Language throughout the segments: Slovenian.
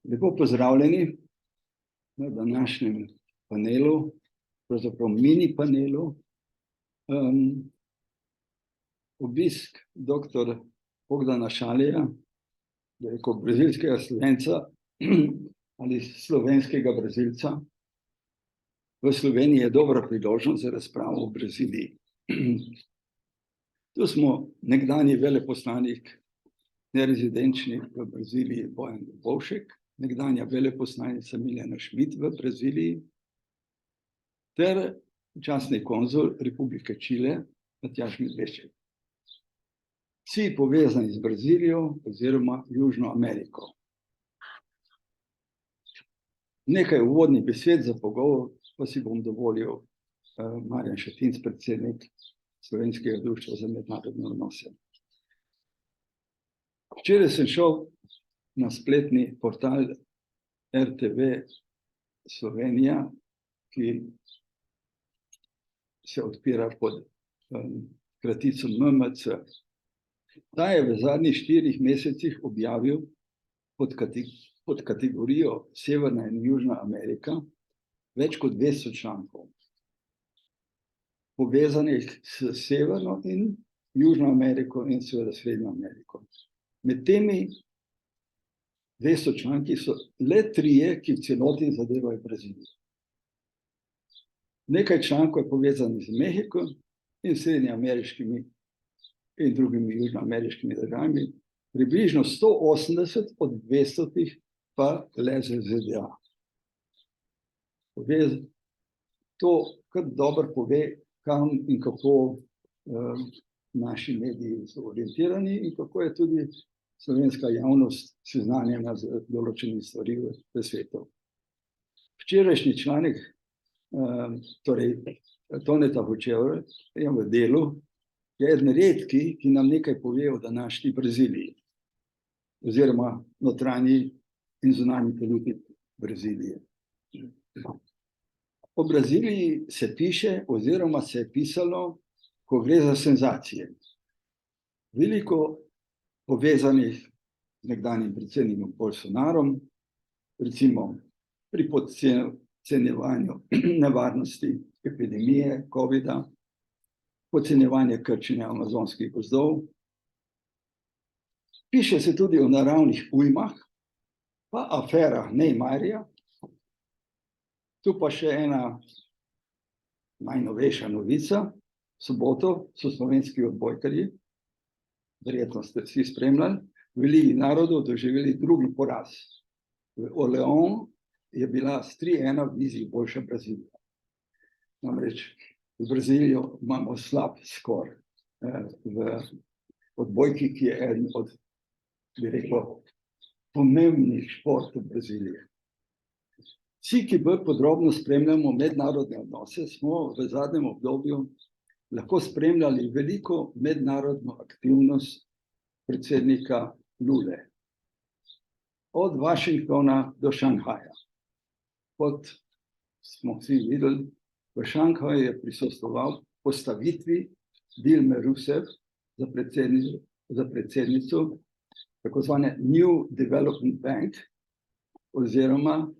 Lepo pozdravljeni na današnjem panelu, pravzaprav mini panelu. Obisk dr. Bogdana Šalija, brazilskega Slovenca ali slovenskega Brazilca, v Sloveniji je dobra priložnost za razpravo o Braziliji. Tu smo nekdanji veleposlanik nerezidenčni v Braziliji Bojan Dobovšek, nekdanja veleposlanica Miljana Šmit v Braziliji ter častni konzul Republike Čile Matjaž Medvešček. Vsi povezani z Brazilijo oziroma Južno Ameriko. Nekaj uvodnih besed za pogovor pa si bom dovolil Marjan Šetinc, predsednik Slovenskega društva za mednarodne odnose. Včeraj sem šel na spletni portal RTV Slovenija, ki se odpira pod kratico MMC. Ta je v zadnjih 4 mesecih objavil pod kategorijo Severna in Južna Amerika več kot 200 člankov, povezanih s Severno in Južno Ameriko in seveda Srednjo Ameriko. Med temi 200 članki so le 3, ki v celoti zadevajo Brazilijo. Nekaj člankov je povezanih z Mehiko in srednjeameriškimi in drugimi južnoameriškimi državami, približno 180 od 200 pa le z ZDA. To kar dobro pove, kam in kako naši mediji so orientirani in kako je tudi slovenska javnost seznanjena z določenimi stvari v svetu. Včerajšnji članek, torej Toneta Hočevarja v Delu, je eden redki, ki nam nekaj pove o današnji Braziliji oziroma notranji in zunanji politiki Brazilije. O Braziliji se piše oziroma se je pisalo, ko gre za senzacije. Veliko povezanih z nekdanjim predsednikom Bolsonarom, recimo pri podcenjevanju nevarnosti epidemije COVID-a, podcenjevanje krčenja amazonskih gozdov. Piše se tudi o naravnih ujmah, pa aferah Neymarja. Tu pa še ena najnovejša novica. V soboto so slovenski odbojkarji, verjetno ste vsi spremljali, v Ligi narodov doživeli drugi poraz. V Orleanu je bila s 3:1 v Liziji boljša Brazilija. Namreč z Brazilijo imamo slab skor v odbojki, ki je eden od, bi rekel, pomembnih športov Brazilije. Vsi, ki bolj podrobno spremljamo mednarodne odnose, smo v zadnjem obdobju lahko spremljali veliko mednarodno aktivnost predsednika Lule. Od Washingtona do Šanghaja. Kot smo vsi videli, v Šanghaju je prisostvoval postavitvi Dilme Rousseff za predsednico tako zvane New Development Bank oziroma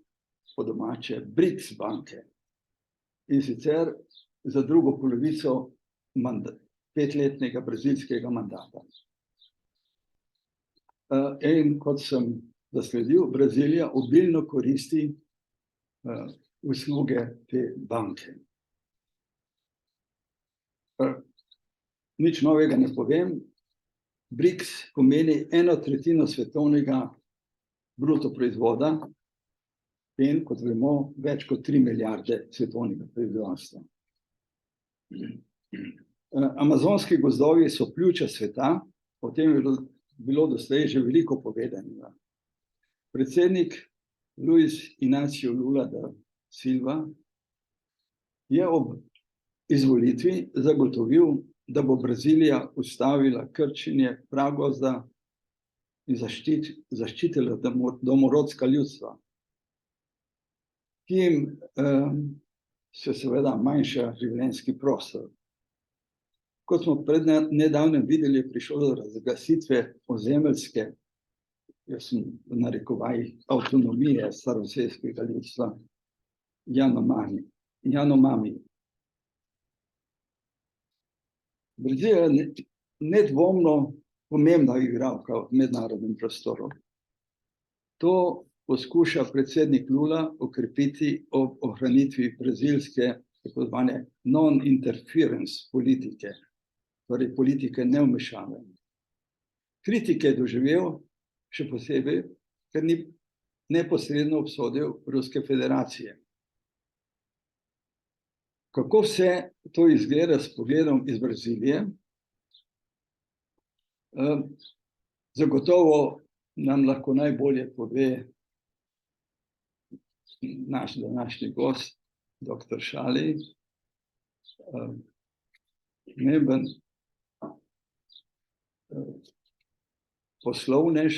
po domače BRICS banke. In sicer za drugo polovico 5-letnega brazilskega mandata. In kot sem zasledil, Brazilija obilno koristi usluge te banke. Nič novega ne povem. BRICS pomeni 1/3 svetovnega bruto proizvoda in, kot vemo, več kot 3 milijarde svetovnega prebivalstva. Amazonski gozdovi so pljuča sveta, o tem je bilo doslej že veliko povedanega. Predsednik Luiz Inácio Lula da Silva je ob izvolitvi zagotovil, da bo Brazilija ustavila krčenje pragozda in zaščitila domorodska ljudstva, ki jim se seveda manjša življenjski prostor. Kot smo pred nedavnem videli, je prišlo do razglasitve ozemeljske jaz sem v narekovajih avtonomije staroselskega ljudstva, Janomami. Brazilija je nedvomno pomembna igralka v mednarodnem prostoru. To poskuša predsednik Lula okrepiti ob ohranitvi brazilske tako zvane non-interference politike, torej politike nevmešavanja. Kritike je doživel še posebej, ker ni neposredno obsodil Ruske federacije. Kako vse to izgleda s pogledom iz Brazilije? Zagotovo nam lahko najbolje pove naš današnji gost, dr. Šalij, pomemben poslovnež,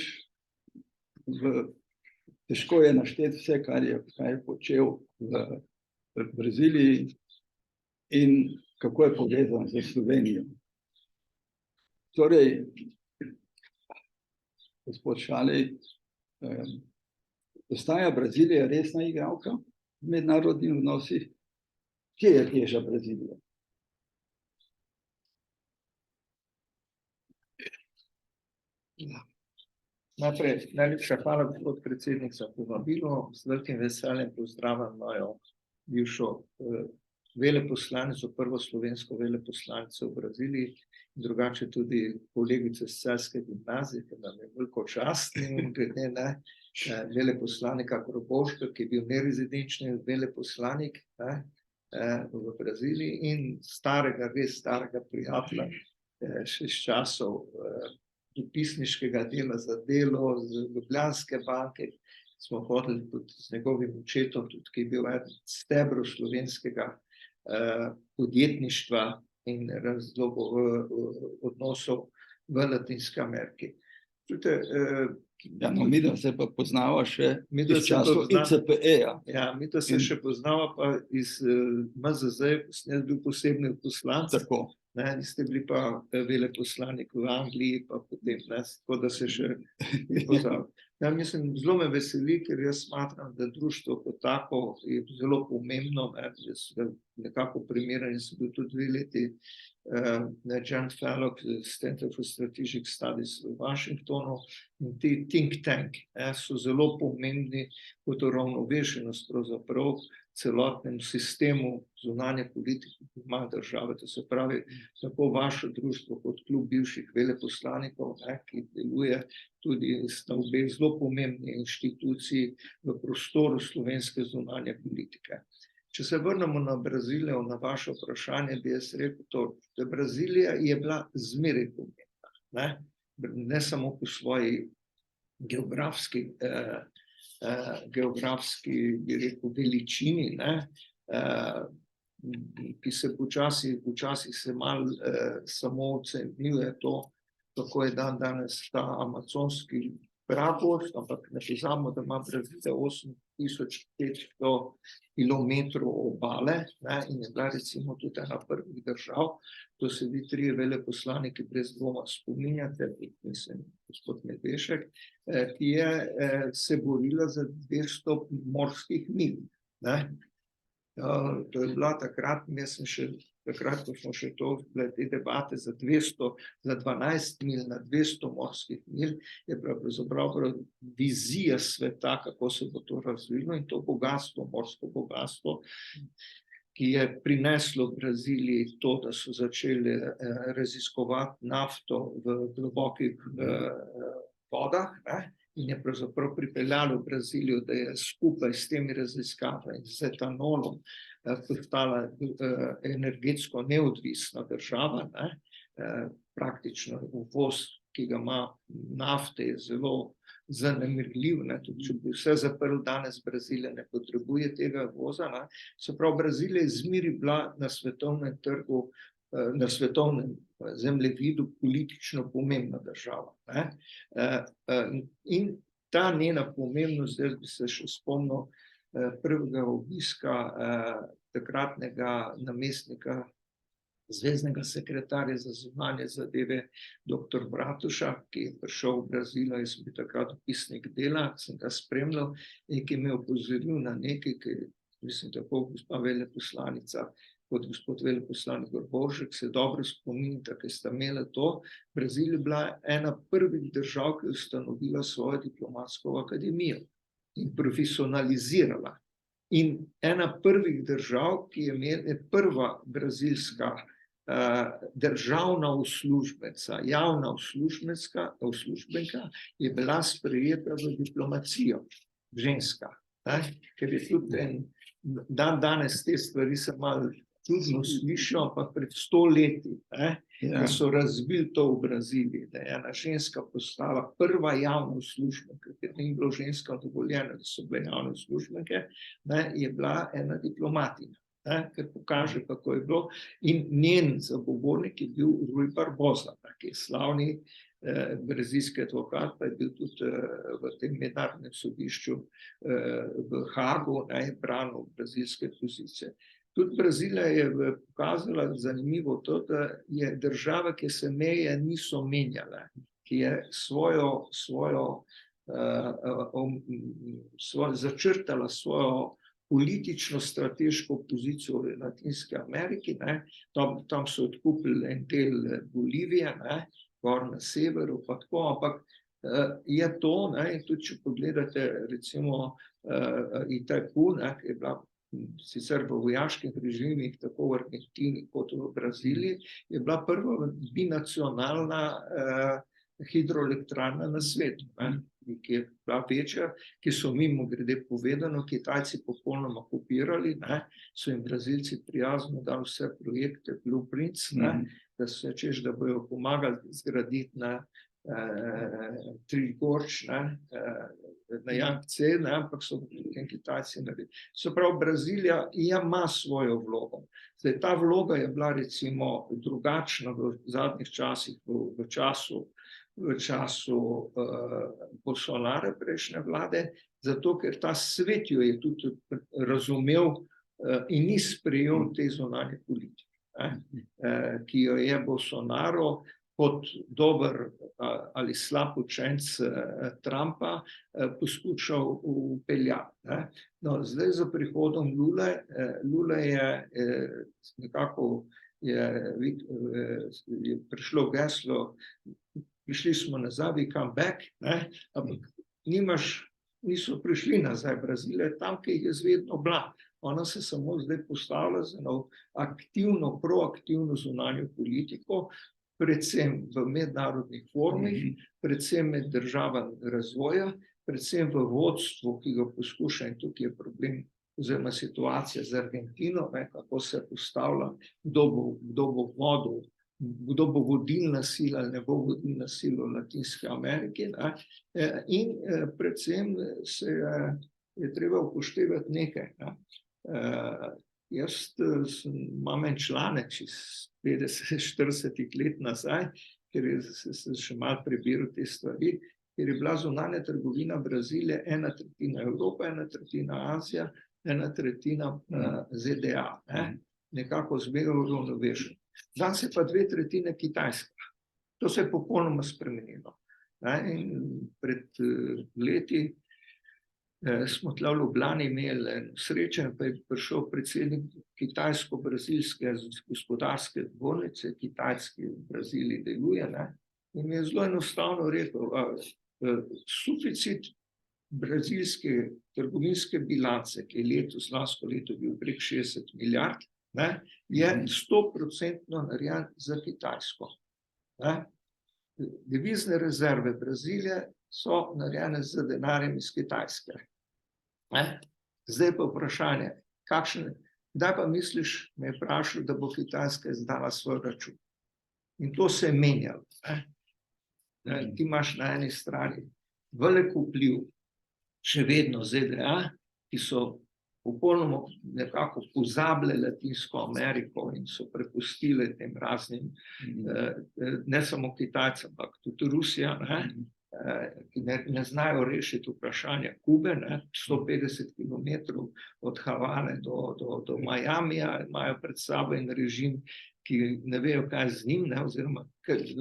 težko je našteti vse, kar je počel v Braziliji in kako je povezan z Slovenijo. Torej, gospod Šalij, postaja Brazilija resna igralka v mednarodnih odnosih? Kje je teža Brazilije? Najprej, najlepša hvala, gospod predsednik, za povabilo. Z velikim veseljem pozdravljam mojo bivšo veleposlanico, prvo slovensko veleposlanico v Braziliji, in drugače tudi kolegice s Celjske gimnazije, ki nam je veliko čast, in glede na veleposlanika Kroboška, ki je bil nerezidenčni veleposlanik v Braziliji, in res starega prijatelja še iz časov dopisniškega dela za Delo, z Ljubljanske banke. Smo hodili tudi z njegovim očetom, tudi, ki je bil eden stebrov slovenskega podjetništva in odnosov v Latinski Ameriki. Midva se pa poznava še iz časov ICPE-ja. Ja, midva se še poznava pa iz MZZ, ko sem jaz bil posebni poslanec. Tako. Niste bili pa veleposlanik v Angliji, pa potem, tako da se še poznava. Mislim, zelo me veseli, ker jaz smatram, da društvo kot tako je zelo pomembno, nekako primeren, sem bil tudi 2 leti Joint Fellow Center for Strategic Studies v Washingtonu, in ti think tank so zelo pomembni kot uravnovešenost pravzaprav celotnemu sistemu zunanje politike doma države. To se pravi, tako vaše društvo kot klub bivših veleposlanikov, ki deluje tudi, sta obe zelo pomembni inštituciji v prostoru slovenske zunanje politike. Če se vrnemo na Brazilijo, na vaše vprašanje, bi jaz rekel to, da Brazilija je bila zmeraj pomembna, ne samo po svoji geografski, bi rekel, veličini, ki se počasi se malo samo ocenjuje to, kako je danes ta amazonski pragost, ampak ne pozabimo, da ima Brazilija 8500 kilometrov obale, in je bila recimo tudi ena prvih držav, to se vi 3 veleposlaniki brez dvoma spominjate, mislim, gospod Medvešek, ki je se borila za 200 morskih milj. To je bila takrat, jaz sem še takrat, ko smo še bile te debate za 12 milj na 200 morskih milj, je pravzaprav vizija sveta, kako se bo to razvilo, in to bogatstvo, morsko bogatstvo, ki je prineslo v Braziliji to, da so začeli raziskovati nafto v globokih vodah, in je pravzaprav pripeljalo v Brazilijo, da je skupaj s temi raziskavami, z etanolom, postala energetsko neodvisna država, praktično uvoz, ki ga ima nafte, je zelo zanemarljiv, tudi če bi vse zaprl danes, Brazilija ne potrebuje tega uvoza, se pravi, Brazilija je zmeraj bila na svetovnem trgu, na svetovnem zemljevidu politično pomembna država. In ta njena pomembnost, zdaj bi se še spomnil prvega obiska takratnega namestnika zveznega sekretarja za zunanje zadeve, dr. Bratuša, ki je prišel v Brazilijo, jaz sem bil takrat dopisnik Dela, sem ga spremljal in ki me je opozoril na nekaj, ki mislim, tako gospa veleposlanica kot gospod veleposlanik Boržek se dobro spominjata, ki sta imela to. Brazilija je bila ena prvih držav, ki je ustanovila svojo diplomatsko akademijo in profesionalizirala. In ena prvih držav, ki je imela prva brazilska državna uslužbenca, javna uslužbenka, je bila sprejeta v diplomacijo, ženska. Ker je tudi danes te stvari se malo čudno slišijo, ampak pred 100 leti, da so razbili to v Braziliji, da je ena ženska postala prva javna uslužbenka, ker ni bilo ženskam dovoljeno, da so bile javne uslužbenke, je bila ena diplomatinja, ker pokaže, kako je bilo. In njen zagovornik je bil Rui Barbosa, ki je slavni brazilski advokat, pa je bil tudi v tem mednarodnem sodišču v Hagu, branil brazilske pozicije. Tudi Brazilija je pokazala zanimivo to, da je država, ki se meje niso menjale, ki je začrtala svojo politično strateško pozicijo v Latinski Ameriki, tam so odkupili en del Bolivije, gor na severu, pa tako, ampak je to, in tudi če pogledate recimo Itaipu, ki je bila sicer v vojaških režimih, tako v Argentini kot v Braziliji, je bila prva binacionalna hidroelektrarna na svetu, ki je bila večja, ki so mimogrede povedano Kitajci popolnoma kopirali, so jim Brazilci prijazno dali vse projekte, blueprints, da so češ, da bojo pomagali zgraditi na Trigorč, na Yangtze, ampak so potem Kitajci naredili. Se pravi, Brazilija ima svojo vlogo. Zdaj, ta vloga je bila recimo drugačna v zadnjih časih, v času Bolsonara prejšnje vlade, zato ker ta svet jo je tudi razumel in ni sprejel te zunanje politike, ki jo je Bolsonaro kot dober ali slab učenec Trumpa poskušal vpeljati. No, zdaj za prihodom Lule je nekako je prišlo geslo, prišli smo nazaj, we come back, ampak niso prišli nazaj. Brazilija je tam, ki je zvedno bila. Ona se samo zdaj postavlja za aktivno, proaktivno zunanjo politiko, predvsem v mednarodnih forumih, predvsem med državami razvoja, predvsem v vodstvu, ki ga poskuša, in tukaj je problem oziroma situacija z Argentino, kako se postavlja, kdo bo vodil, kdo bo vodilna sila ali ne bo vodilna sila v Latinski Ameriki. In predvsem se je treba upoštevati nekaj. Jaz imam en članek iz 50-40 let nazaj, ker sem še malo prebiral te stvari, ker je bila zunanja trgovina Brazilije 1/3 Evropa, 1/3 Azija, 1/3 ZDA. Nekako zmeraj uravnovešeno. Danes je pa 2/3 Kitajska. To se je popolnoma spremenilo. In pred leti smo tla v Ljubljani imeli srečanje, pa je prišel predsednik kitajsko-brazilske gospodarske zbornice, Kitajski v Braziliji deluje, in mi je zelo enostavno rekel, suficit brazilske trgovinske bilance, ki je lansko leto bil prek 60 milijard, je 100% narejen za Kitajsko. Devizne rezerve Brazilije so narejene z denarjem iz Kitajske. Zdaj pa vprašanje, kdaj pa misliš, me je vprašal, da bo Kitajska izdala svoj račun. In to se je menjalo. Ti imaš na eni strani velik vpliv, še vedno ZDA, ki so popolnoma nekako pozabile Latinsko Ameriko in so prepustile tem raznim, ne samo Kitajcem, ampak tudi Rusija, ki ne znajo rešiti vprašanja Kube, 150 kilometrov od Havane do Miamija, imajo pred sabo en režim, ki ne vejo, kaj z njim, ne, oziroma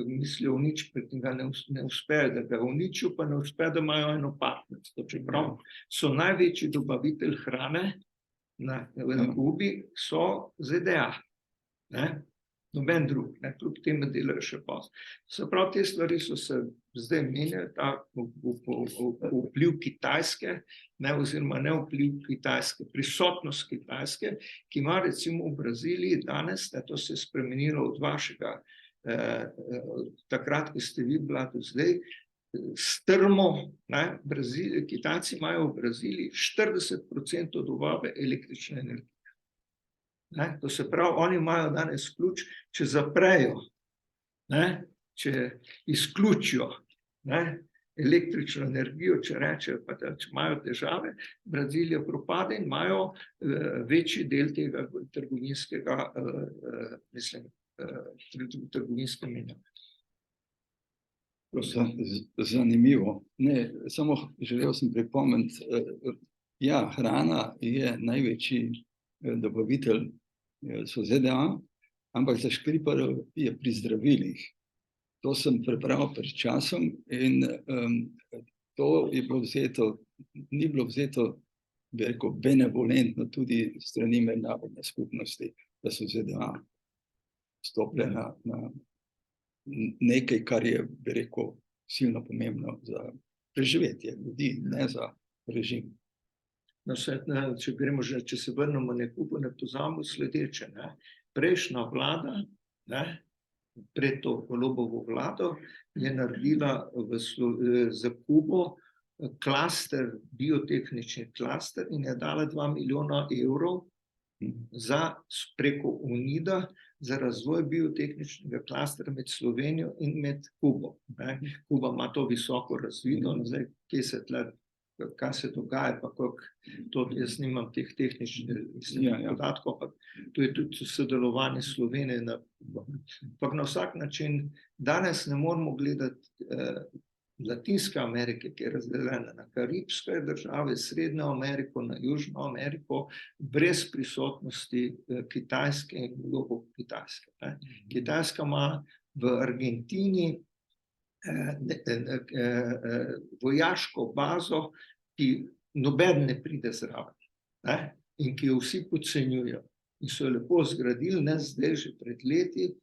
mislijo uničiti, potem ga ne uspe, da ga uničijo, pa ne uspe, da imajo eno partnerstvo. Čeprav so največji dobavitelj hrane na Kubi, so ZDA. Ne? Noben drug, ne, kljub temu delajo še posel. Se pravi, te stvari so se zdaj menjali, ta vpliv Kitajske, ne, oziroma ne vpliv Kitajske, prisotnost Kitajske, ki ima recimo v Braziliji danes, ne, to se je spremenilo od vašega, takrat, ko ste vi bila do zdaj, strmo, ne, Kitajci imajo v Braziliji 40% dobave električne energije. Ne, to se pravi, oni imajo danes ključ, če zaprejo, ne, če izključijo, ne, električno energijo, če rečejo, pa da, če imajo težave, Brazilija propade in imajo večji del tega trgovinskega, trgovinske menjave. Zanimivo. Ne, samo želel sem pripomniti, ja, hrana je največji dobavitelj, so ZDA, ampak za Škriparja je pri zdravilih. To sem prebral pred časom in to je bilo vzeto, ni bilo vzeto, bi rekel, benevolentno tudi strani mednarodne skupnosti, da so ZDA stopile na nekaj, kar je, bi rekel, silno pomembno za preživetje ljudi, ne za režim. No, če se vrnemo na Kubo, ne pozabimo sledeče. Ne? Prejšnja vlada, ne, pred to Golobovo vlado, je naredila za Kubo klaster, biotehnični klaster in je dala 2 milijona evrov preko UNIDA za razvoj biotehničnega klastera med Slovenijo in med Kubo. Ne? Kuba ima to visoko razvito, zdaj, kje se tle, kaj se dogaja, pa kako, jaz nimam teh tehničnih podatkov, ampak to je tudi sodelovanje Slovenije. Ampak na vsak način, danes ne moramo gledati Latinske Amerike, ki je razdeljena na karibske države, Srednjo Ameriko, na Južno Ameriko, brez prisotnosti Kitajske in vlogo Kitajske. Ne? Kitajska ima v Argentini vojaško bazo, ki noben ne pride zraven, ne? In ki jo vsi podcenjujejo. In so jo lepo zgradili, ne zdaj, že pred leti,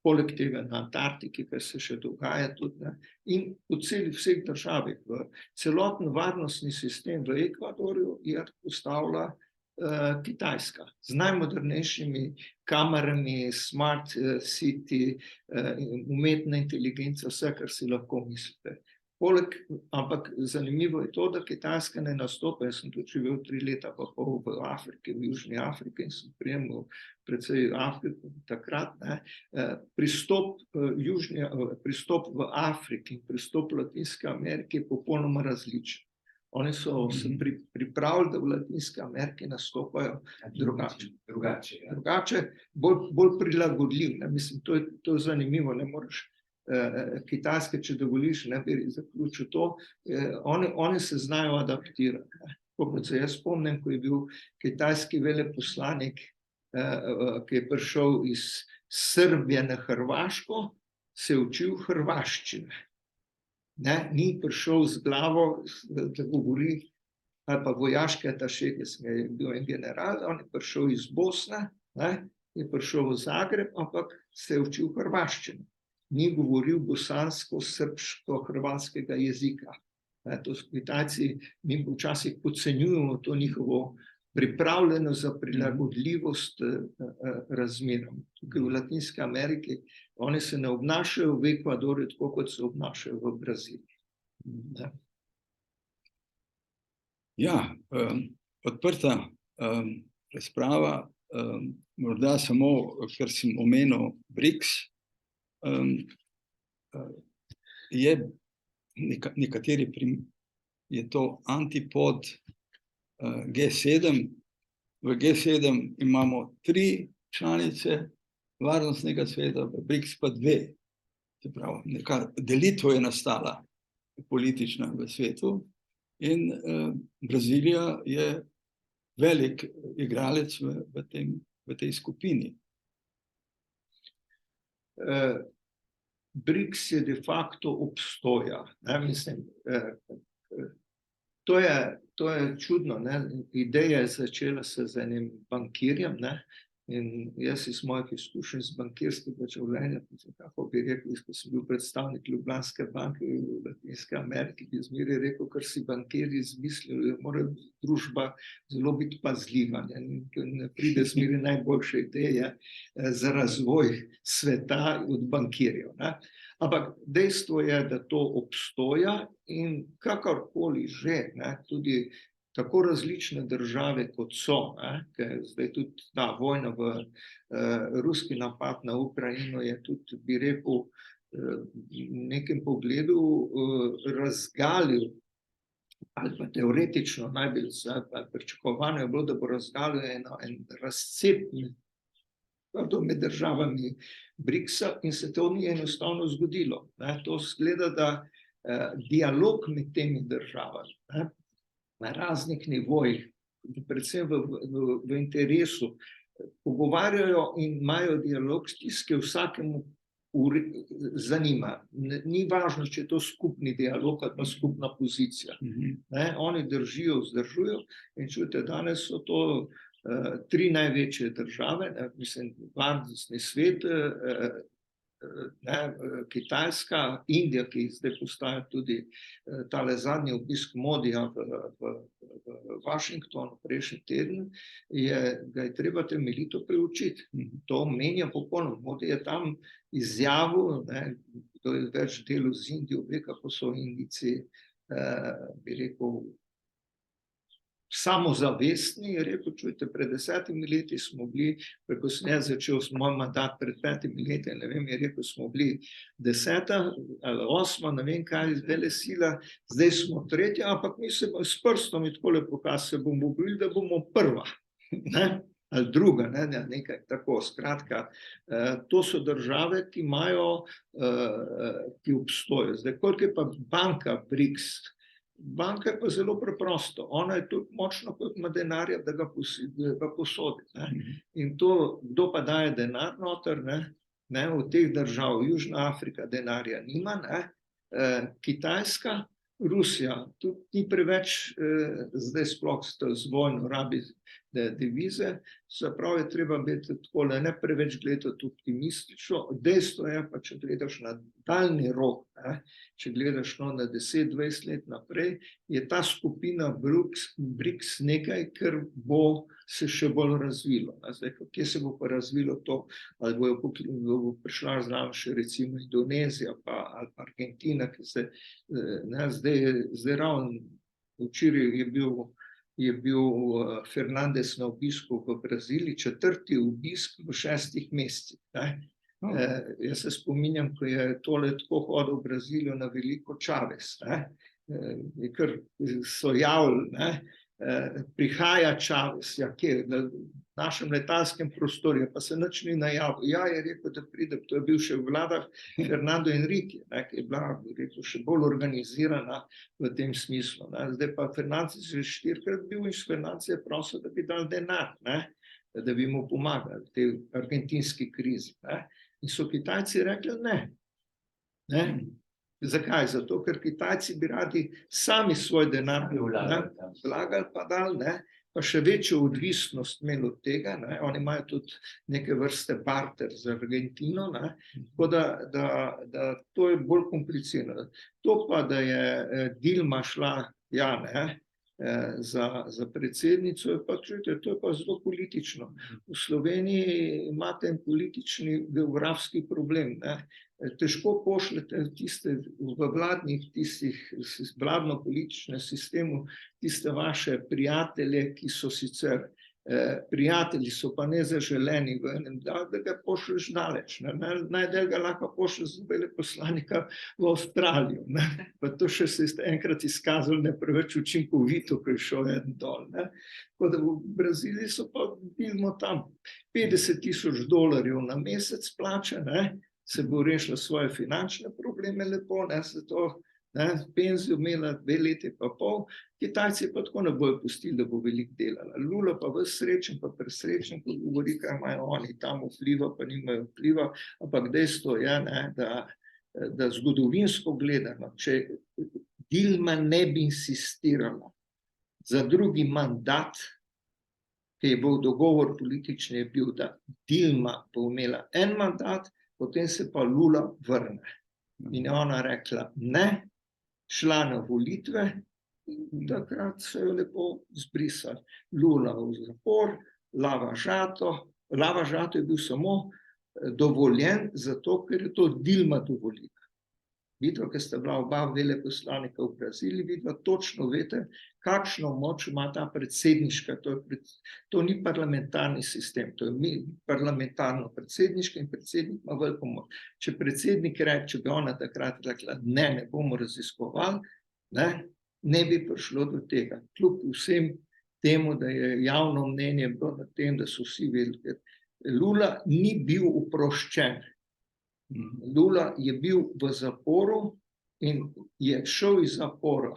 poleg tega na Antarktiki, kar se še dogaja tudi, ne? In v vseh državah, v celoten varnostni sistem v Ekvadorju je postavila Kitajska, z najmodernejšimi kamerami, smart city, umetna inteligenca, vse, kar si lahko mislite. Ampak zanimivo je to, da Kitajska ne nastopa. Jaz sem tudi živel 3 leta pa pol v Afriki, v Južni Afriki in sem spremljal precej Afriko takrat. Ne. Pristop v Afriki in pristop Latinske Amerike je popolnoma različen. Oni so se pripravili, da v Latinske Amerike nastopajo drugače, bolj prilagodljiv. Mislim, to je zanimivo, ne moreš Kitajske, če dovoliš, ne bi zaključil to, oni se znajo adaptirati. Kot se jaz spomnim, ko je bil kitajski veleposlanik, ki je prišel iz Srbije na Hrvaško, se je učil hrvaščine. Ni prišel z glavo, da govori, ali pa vojaški ataše, ki je bil en general, on je prišel iz Bosne, je prišel v Zagreb, ampak se je učil hrvaščine. Ni govoril bosansko, srbsko, hrvatskega jezika. To Kitajci, mi včasih podcenjujemo to njihovo pripravljenost za prilagodljivost razmerom. Tukaj v Latinski Ameriki oni se ne obnašajo v Ekvadorju tako, kot se obnašajo v Braziliji. Ja, odprta razprava, morda samo, ker sem omenil BRICS, je nekateri je to antipod G7. V G7 imamo 3 članice varnostnega sveta, v BRICS pa 2. Se pravi, neka delitev je nastala politična v svetu in Brazilija je velik igralec v tej skupini. BRICS je de facto obstoja. Ne? Mislim, to je čudno. Ne? Ideja je začela se z enim bankirjem, ne? In jaz iz mojih izkušenj z bankirskega življenja, kako bi rekel, ko sem bil predstavnik Ljubljanske banke v Latinske Ameriki, bi zmeraj rekel, kar si bankirji izmislili, mora družba zelo biti pazljiva, ne pride zmeraj najboljše ideje za razvoj sveta od bankirjev. Ne? Ampak dejstvo je, da to obstoja in kakorkoli že, ne, tudi tako različne države, kot so, ker zdaj tudi ta vojna ruski napad na Ukrajino je tudi, bi rekel, v nekem pogledu razgalil, ali pa teoretično najbolj pričakovano je bilo, da bo razgalil en razcep med državami BRICS-a in se to ni enostavno zgodilo. To zgleda, da dialog med temi državami, na raznih nivojih, predvsem v interesu, pogovarjajo in imajo dialog, stiske vsakemu zanima. Ni važno, če je to skupni dialog ali pa skupna pozicija. Oni držijo, vzdržujo in čujte, danes so to 3 največje države, mislim, varnostni svet, Kitajska, Indija, ki zdaj postaja tudi tale zadnji obisk Modija v Washingtonu prejšnji teden, ga je treba temeljito preučiti. To menja popolnoma. Modi je tam izjavil, kdo je več delal z Indijo, ve, kako so Indijci, bi rekel, samozavestni, je rekel, čujte, pred 10 leti smo bili, ko sem jaz začel moj mandat pred 5 leti, ne vem, je rekel, smo bili 10. ali 8, ne vem kaj, velesila, zdaj smo 3, ampak mi se s prstom in takole pokaz se bomo borili, da bomo 1. Ali 2, nekaj tako. Skratka, to so države, ki imajo, ki obstojajo. Zdaj, koliko je pa banka BRICS? Banka je pa zelo preprosto. Ona je tudi močno, kot ima denarja, da ga posodi. In to, kdo pa daje denar noter, od teh držav, Južna Afrika denarja nima, Kitajska, Rusija, tudi ni preveč, zdaj sploh z vojno rabi devize, se pravi, je treba biti takole, ne preveč gledati optimistično. Dejstvo je pa, če gledaš na daljni rok, če gledaš na 10-20 let naprej, je ta skupina BRICS nekaj, kar bo se še bolj razvilo. Zdaj, kje se bo pa razvilo to, ali bo prišla zraven še recimo Indonezija ali pa Argentina, ki se zdaj ravno včeraj je bil Fernandez na obisku v Braziliji, 4. obisk v 6 mesecih. Jaz se spominjam, ko je tole tako hodil v Brazilijo na veliko Chavez, ker so javili, prihaja Chavez, kje, na našem letalskem prostoru, pa se nič ni najavil. Ja, je rekel, da pride, to je bil še vlada Fernando Henrique, ki je bila, rekel, še bolj organizirana v tem smislu. Zdaj pa Fernandez je 4-krat bil in Fernandez je prosil, da bi dal denar, da bi mu pomagali v tej argentinski krizi. In so Kitajci rekli ne. Zakaj? Zato, ker Kitajci bi radi sami svoj denar vlagali pa dali, pa še večjo odvisnost imeli od tega. Oni imajo tudi neke vrste barter z Argentino, tako da to je bolj komplicirano. To pa, da je Dilma šla za predsednico, to je pa zelo politično. V Sloveniji imate en politični geografski problem. Težko pošljete tiste v vladno-političnem sistemu, tiste vaše prijatelje, ki so sicer prijatelji, so pa nezaželeni v enem, da ga pošlješ daleč. Najdel ga lahko pošlješ z veleposlanika v Avstralijo. Pa to še se je enkrat izkazalo ne preveč učinkovito, ko je šel en dol. Tako da v Braziliji so pa vidimo tam $50,000 na mesec plače, se bo rešila svoje finančne probleme lepo, zato penzijo imela 2 leti pa pol, Kitajci pa tako ne bojo pustili, da bo veliko delala. Lula pa ves srečen, pa presrečen, ko govori, kaj imajo oni tam vpliva, pa nimajo vpliva, ampak dejstvo je, da zgodovinsko gledano, če Dilma ne bi insistirala za drugi mandat, ki je bil dogovor politični, je bil, da Dilma bo imela en mandat, potem se pa Lula vrne. In je ona rekla ne, šla na volitve in takrat so jo lepo zbrisali. Lula v zapor, Lava Jato je bil samo dovoljen zato, ker je to Dilma dovolila. Vidva, ker sta bila oba veleposlanika v Braziliji, vidva točno veste, kakšno moč ima ta predsedniška, to ni parlamentarni sistem, to je parlamentarno predsedniška in predsednik ima veliko moč. Če predsednik reče, če bi ona takrat rekla, ne bomo raziskovali, ne bi prišlo do tega. Kljub vsem temu, da je javno mnenje bilo na tem, da so vsi vedeli, Lula ni bil oproščen. Lula je bil v zaporu in je šel iz zapora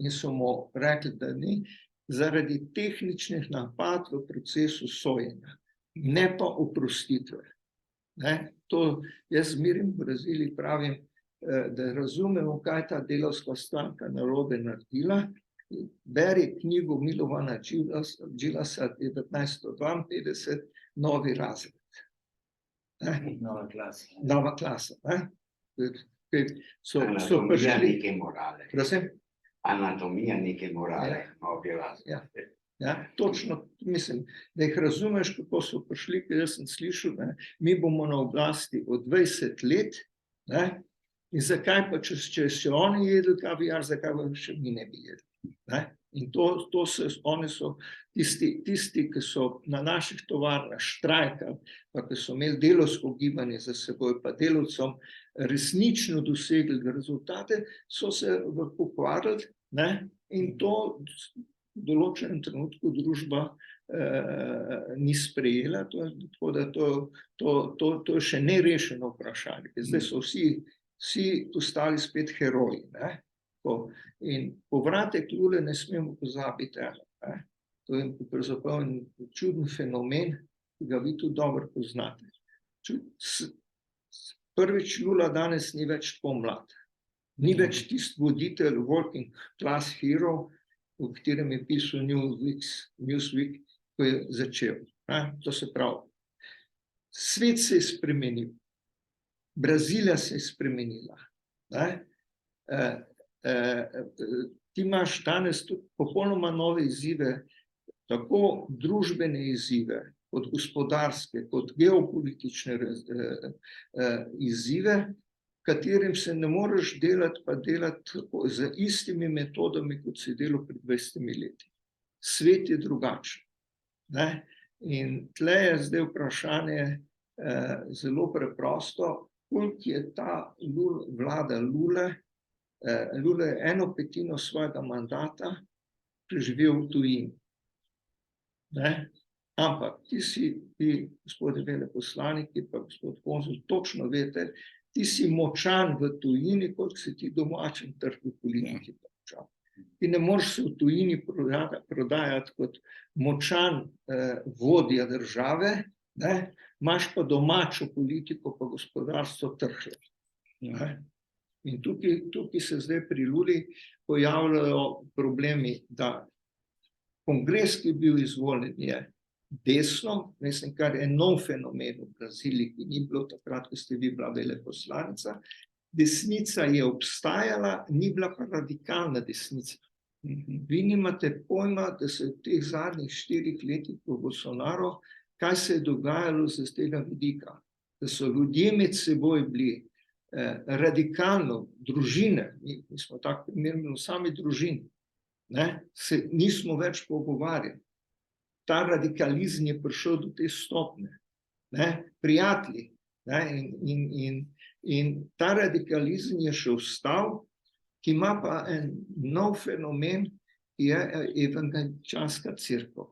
in so mu rekli, da ni, zaradi tehničnih napad v procesu sojenja, ne pa oprostitve. Jaz zmerim v Braziliji pravim, da razumemo, kaj ta delavska stranka narobe naredila. Beri knjigo Milovana Đilasa 1952, Novi razred. Nova klasa. Anatomija neke morale. Prosim? Anatomija neke morale, novi razred. Točno, mislim, da jih razumeš, kako so prišli, ker jaz sem slišal, mi bomo na oblasti od 20 let, in zakaj pa, če še oni jedli kaviar, zakaj pa še mi ne bi jedli. In oni so tisti, ki so na naših tovarnah štrajkali, pa ki so imeli delavsko gibanje za seboj, pa delavcem resnično dosegli rezultate, so se pokvarili, in to v določenem trenutku družba ni sprejela, tako da to je še nerešeno vprašanje. Zdaj so vsi postali spet heroji. In povratek Lule ne smemo pozabiti. To je pravzaprav čuden fenomen, ki ga vi tudi dobro poznate. Prvič, Lula danes ni več tako mlad. Ni več tisti voditelj working class hero, v katerem je pisal Newsweek, ko je začel. To se pravi, svet se je spremenil. Brazilija se je spremenila. Ti imaš danes tudi popolnoma nove izzive, tako družbene izzive, kot gospodarske, kot geopolitične izzive, katerim se ne moreš delati, pa delati z istimi metodami, kot si delal pred 20 leti. Svet je drugačen. In tle je zdaj vprašanje zelo preprosto, koliko je ta vlada Lule, Lula je 1/5 svojega mandata preživel v tujini. Ampak ti, gospodi veleposlaniki, pa gospod konzul, točno veste, ti si močan v tujini, kot si ti domačen trg v politiki. Ti ne moreš se v tujini prodajati kot močan vodja države, imaš pa domačo politiko, pa gospodarstvo trhle. In tukaj se zdaj pri Luli pojavljajo problemi, da kongres, ki je bil izvoljen, je desno, mislim, kar je nov fenomen v Braziliji, ki ni bilo takrat, ko ste vi bila veleposlanica. Desnica je obstajala, ni bila pa radikalna desnica. Vi nimate pojma, da se v teh zadnjih 4 letih po Bolsonaru, kaj se je dogajalo z tega vidika, da so ljudje med seboj bili radikalno, družine, mi smo tako primerni v sami družini, se nismo več pogovarjali. Ta radikalizem je prišel do te stopnje. Prijatelji. In ta radikalizem je še ostal, ki ima pa en nov fenomen, ki je evangeličanska cerkev.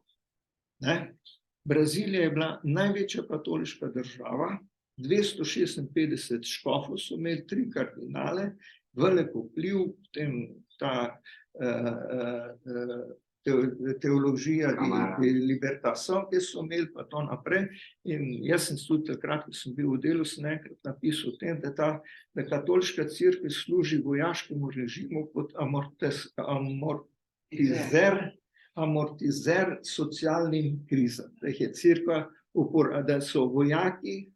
Brazilija je bila največja katoliška država, 256 škofov so imeli, 3 kardinale, velik vpliv, potem ta teologija libertação, ki so imeli pa to naprej. In jaz sem tudi takrat, ko sem bil v delu, sem enkrat napisal o tem, da katoliška cerkev služi vojaškemu režimu kot amortizer socialnim krizam. Da je cerkev, da so vojaki,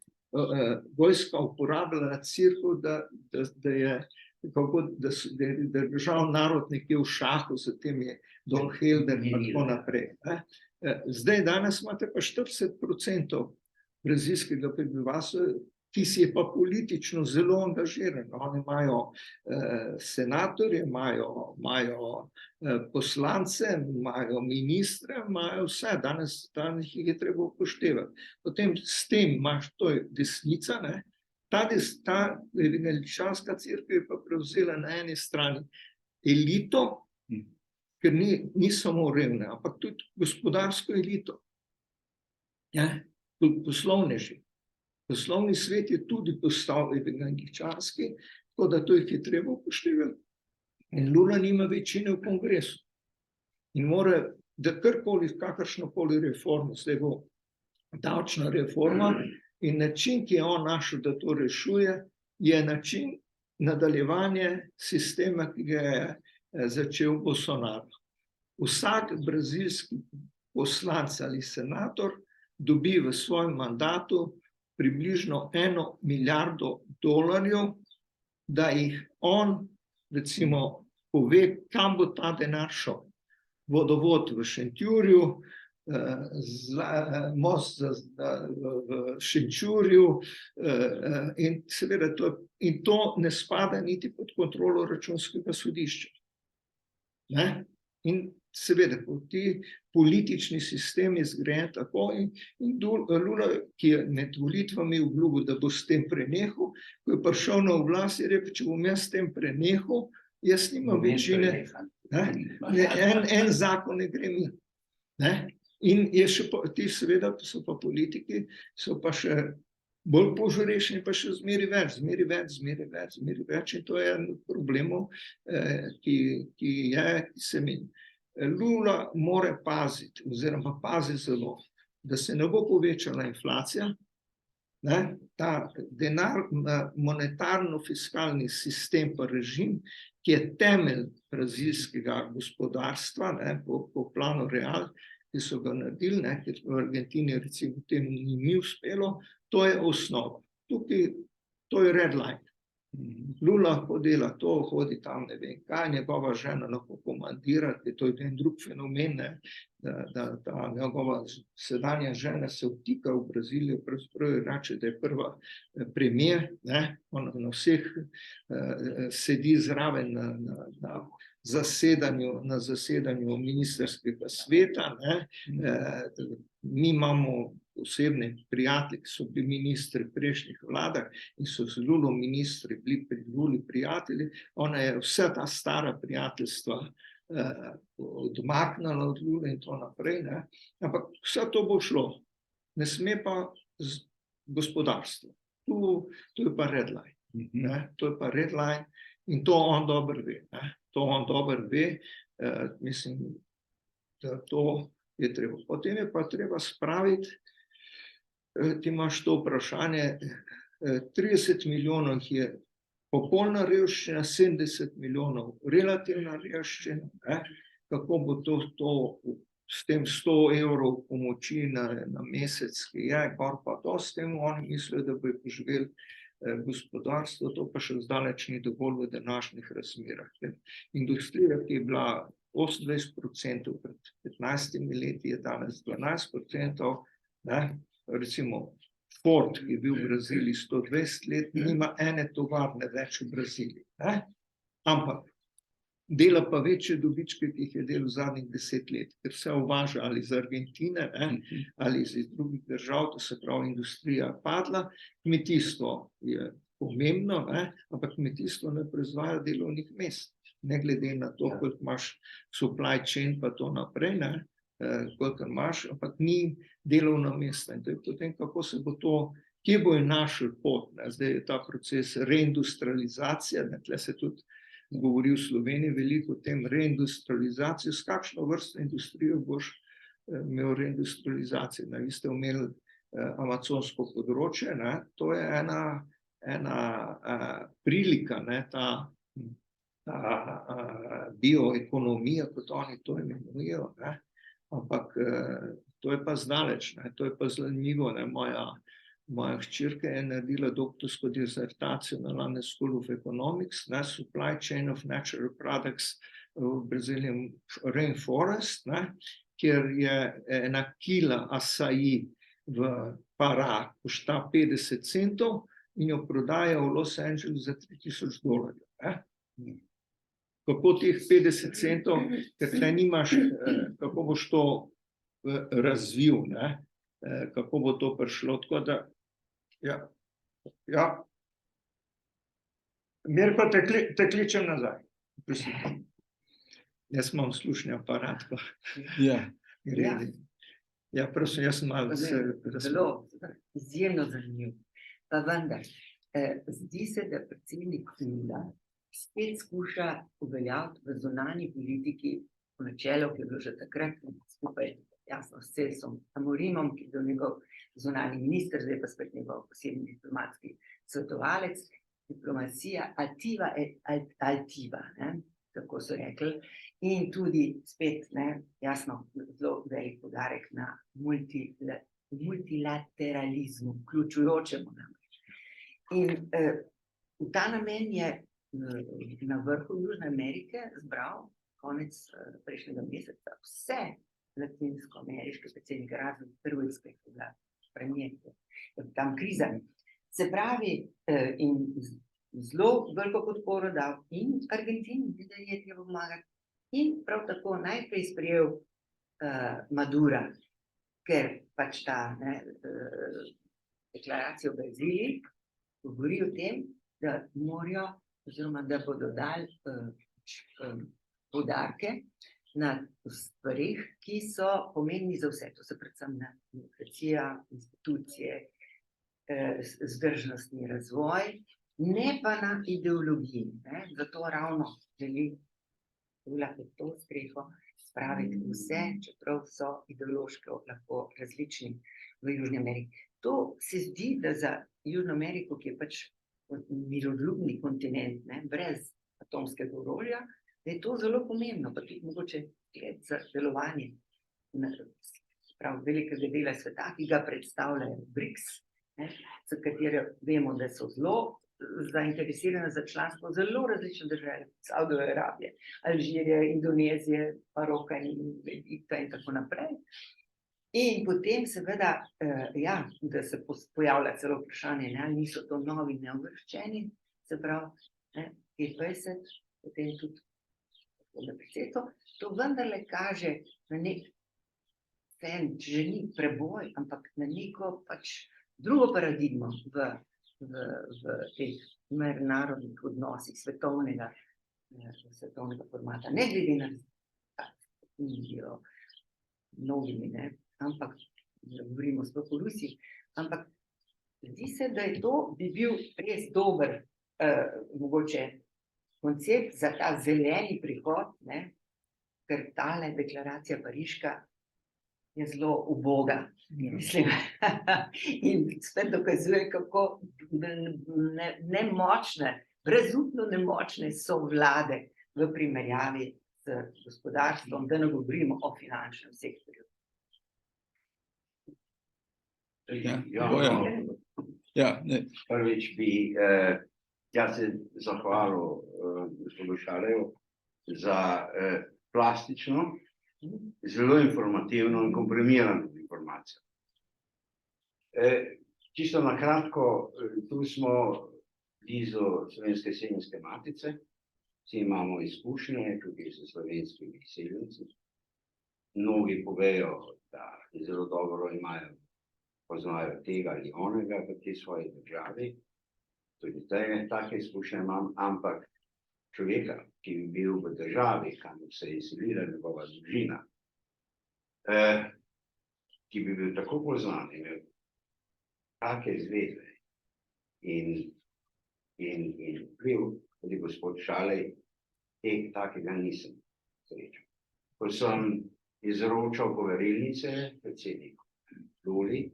vojska uporabljala cerkev, da je držal narod nekje v šahu, s tem je Don Helder in tako naprej. Zdaj, danes imate pa 40% brazilskega prebivalstva, ki si je pa politično zelo angažiran. Oni imajo senatorje, imajo poslance, imajo ministre, imajo vse. Danes jih je treba upoštevati. Potem s tem imaš, to je desnica, ne? Ta evangeličanska cerkev je pa prevzela na eni strani elito, ker ni samo revne, ampak tudi gospodarsko elito. Poslovneži. Poslovni svet je tudi postal evangeličanski, tako da to jih je treba upoštevati. In Lula nima večine v kongresu. In mora, da karkoli, kakršnokoli reformo, zdaj bo davčna reforma, in način, ki je on našel, da to rešuje, je način nadaljevanja sistema, ki ga je začel Bolsonaro. Vsak brazilski poslanec ali senator dobi v svojem mandatu približno $1 milijardo, da jih on, recimo, pove, kam bo ta denar šel. Vodovod v Šentjurju, most v Šenčurju, in seveda to ne spada niti pod kontrolo računskega sodišča. In seveda, ti politični sistem je zgrajen tako, in Lula, ki je med volitvami obljubil, da bo s tem prenehal, ko je prišel na oblast, je rekel, če bom jaz s tem prenehal, jaz nimam večine, en zakon ne gre mi. In je še, ti seveda so pa politiki, so pa še bolj požrešni, pa še zmeri več, in to je en od problemov, ki se meni. Lula mora paziti, oziroma pazi zelo, da se ne bo povečala inflacija, ta denar, monetarno-fiskalni sistem pa režim, ki je temelj brazilskega gospodarstva, po planu Real, ki so ga naredili, ker v Argentini recimo temu ni uspelo, to je osnova. Tukaj, to je red line. Lula lahko dela to, hodi tam ne vem kaj, njegova žena lahko komandira, to je en drug fenomen, da ta njegova sedanja žena se vtika v Brazilijo, pravzaprav reče, da je prva premier, ona na vseh sedi zraven na zasedanju ministerskega sveta. Mi imamo osebne prijatelje, ki so bili ministri v prejšnjih vladah in so z Lulo ministri bili pri Luli prijatelji. Ona je vsa ta stara prijateljstva odmaknila od Lule in to naprej. Ampak vse to bo šlo. Ne sme pa gospodarstvo. To je pa red line. To je pa red line in to on dobro ve. To on dobro ve. Mislim, da to je treba. Potem je pa treba spraviti, ti imaš to vprašanje, 30 milijonov je popolna revščina, 70 milijonov relativna revščina. Kako bo to s tem 100 evrov pomoči na mesec, ki je, kar pa to s tem, oni mislijo, da bo poživeli gospodarstvo, to pa še zdaleč ni dovolj v današnjih razmerah. Industrija, ki je bila 28% pred 15 leti, je danes 12%. Recimo Ford, ki je bil v Braziliji 120 let, nima ene tovarne več v Braziliji. Ampak dela pa večje dobičke, ki jih je delal zadnjih 10 let, ker se uvaža ali iz Argentine ali iz drugih držav, to se pravi, industrija padla. Kmetijstvo je pomembno, ampak kmetijstvo ne proizvaja delovnih mest, ne glede na to, koliko imaš supply chain pa to naprej, koliko imaš, ampak ni delovna mesta. In potem, kako se bo to kje bojo našli pot, ne? Zdaj je ta proces reindustrializacije, ne? Tle se tudi govori v Sloveniji veliko o tem reindustrializacijo, s kakšno vrsto industrijo boš imel reindustrializacijo. Vi ste omenili amazonsko področje, ne? To je ena prilika, ne? Ta bioekonomija, kot oni to imenujejo, ne? Ampak to je pa zdaleč, ne? To je pa zanimivo, ne? Moja hčerka je naredila doktorsko disertacijo na London School of Economics, ne? Supply chain of natural products v Brazilian rainforest, ne? Kjer je ena kila açaí v Pará košta 50 centov in jo prodajo v Los Angeles za $3000, ne? Kako teh 50 centov, ker tle nimaš, kako boš to razvil, ne? Kako bo to prišlo, tako da, ja. Mirko, te kličem nazaj. Jaz imam slušni aparat. Ja. Ja, prosim, jaz sem malo Zelo, izjemno zanimiv. Pa vendar, zdi se, da predsednik Lula spet skuša uveljaviti v zunanji politiki po načelu, ki je bilo že takrat skupaj, jasno, s Celsom Amorimom, ki je bil njegov zunanji minister, zdaj pa spet njegov posebni diplomatski svetovalec, diplomacija altiva et altiva, ne? Tako so rekli, in tudi spet, ne, jasno, zelo velik poudarek na multilateralizmu, vključujočemu namreč. In v ta namen je na vrhu Južne Amerike zbral konec prejšnjega meseca vse latinsko-ameriške predsednike, razen Peruijske, ki je bila premijer, tam kriza. Se pravi, in zelo veliko podporo dal in Argentini, da je treba pomagati, in prav tako najprej sprejel Madura, ker pač ta deklaracija v Braziliji govori o tem, da morajo, oziroma da bodo dali poudarke na stvarih, ki so pomembni za vse. To so predvsem na demokracija, institucije, vzdržnostni razvoj, ne pa na ideologiji, ne? Zato ravno želi pod to streho spraviti vse, čeprav so ideološko lahko različni v Južni Ameriki. To se zdi, da za Južno Ameriko, ki je pač miroljubni kontinent, ne, brez atomskega orožja, da je to zelo pomembno, pa tudi mogoče za delovanje velikega dela sveta, ki ga predstavljajo BRICS, ne, za katere vemo, da so zelo zainteresirane za članstvo zelo različne države, Saudove Arabije, Alžirije, Indonezije, Maroka in Egipta in tako naprej. In potem seveda, ja, da se pojavlja celo vprašanje, ne, ali niso to novi neuvrščeni, se pravi, ne, G20, potem tudi predsedstvo, to vendarle kaže na nek že ni preboj, ampak na neko pač drugo paradigmo v teh mednarodnih odnosih svetovnega formata, ne glede na mnogimi, ne, ampak govorimo sploh o Rusiji, ampak zdi se, da je to bi bil res dober mogoče koncept za ta zeleni prihod, ne, ker tale deklaracija pariška je zelo uboga, mislim. In spet dokazuje, kako nemočne, brezupno nemočne so vlade v primerjavi z gospodarstvom, da ne govorimo o finančnem sektorju. Prvič bi jaz se zahvalil gospodu Šaleju za plastično, zelo informativno in komprimirano informacijo. Čisto na kratko, tu smo blizu Slovenske semenske matice, vsi imamo izkušnje tudi s slovenskimi seljenci. Mnogi povejo, da zelo dobro poznajo tega ali onega v tej svoji državi. Tudi take izkušnje imam, ampak človeka, ki bi bil v državi, kamor se je izselila njegova družina, ki bi bil tako poznan, imel take zveze in vpliv, tudi gospod Šalej, takega nisem srečal. Ko sem izročal poverilnice predsedniku Luli,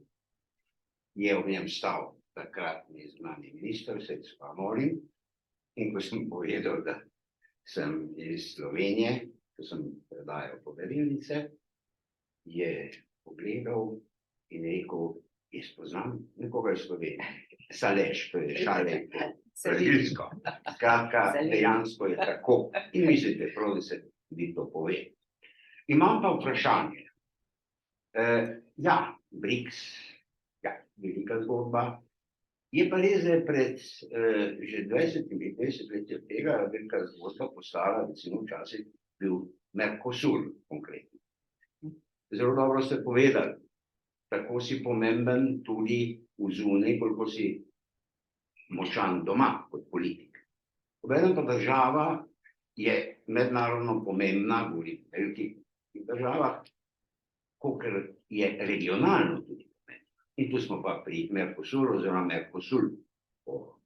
je v njem stal takratni zunanji minister, Svetsko Amorim, in ko sem povedal, da sem iz Slovenije, ko sem predajal poverilnice, je pogledal in rekel, jaz poznam nekoga iz Slovenije. Saleš, to je Šalej po brazilsko. Skratka, dejansko je tako. In mislite, prav, da se tudi to pove. Imam pa vprašanje. Ja, BRICS, ja, velika zgodba. Je pa res, da je pred že 20 leti od tega velika zgodba postala, recimo včasih bil Mercosur konkretno. Zelo dobro ste povedali, tako si pomemben tudi v zunaj, koliko si močan doma kot politik. Obenem pa država je mednarodno pomembna, govori o velikih državah, kolikor je regionalno tudi pomembna. In tu smo pa pri Mercosuru oziroma Mercosul po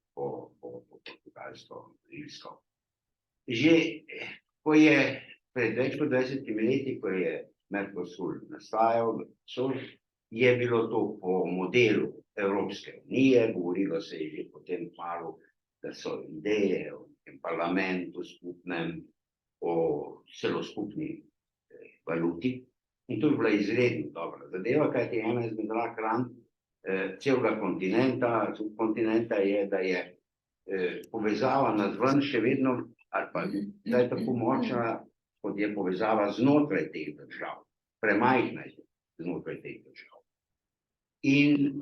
portugalsko, irsko. Že ko je pred več kot 20 leti, ko je Mercosul nastajal, je bilo to po modelu Evropske unije, govorilo se je že potem malo, da so ideje o parlamentu skupnem, o celo skupni valuti. In to je bila izredno dobra zadeva, kajti ena izmed rak ran celega kontinenta je, da je povezava navzven še vedno, ali pa da je tako močna, kot je povezava znotraj teh držav, premajhna je znotraj teh držav. In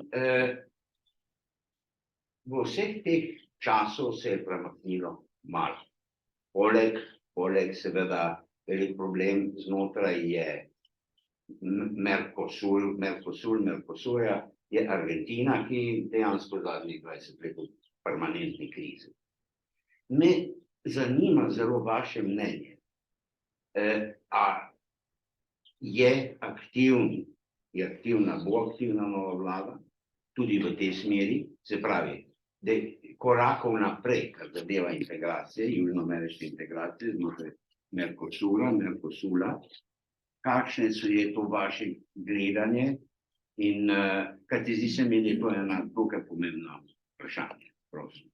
v vseh teh časov se je premaknilo malo. Poleg seveda velik problem znotraj je Mercosurja, je Argentina, ki dejansko zadnjih 20 let v permanentni krizi. Me zanima zelo vaše mnenje. A je aktivna, bo aktivna nova vlada, tudi v tej smeri, se pravi, da korakov naprej, kar zadeva integracije, južnoameriške integracije, znotraj Mercosula, kakšne je to vaše gledanje in kaj ti zdi se mi, da je to ena tukaj pomembna vprašanje, prosim.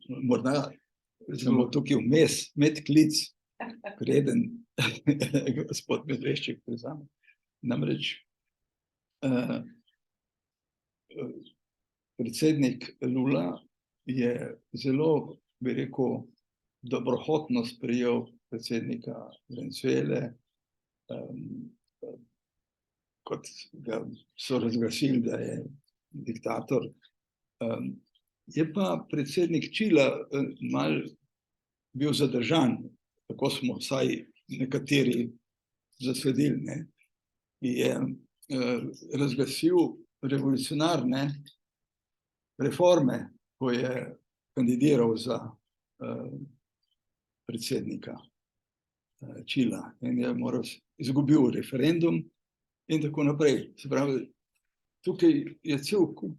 Morda samo tukaj vmes, medklic, preden gospod Medvešček prevzame. Namreč predsednik Lula je zelo, bi rekel, dobrohotno sprejel predsednika Venezuele, kot ga so razglasili, da je diktator. Je pa predsednik Čila malo bil zadržan, tako smo vsaj nekateri zasledili, ne? Je razglasil revolucionarne reforme, ko je kandidiral za predsednika Čila in je moral izgubil referendum in tako naprej. Se pravi, tukaj je cel kup,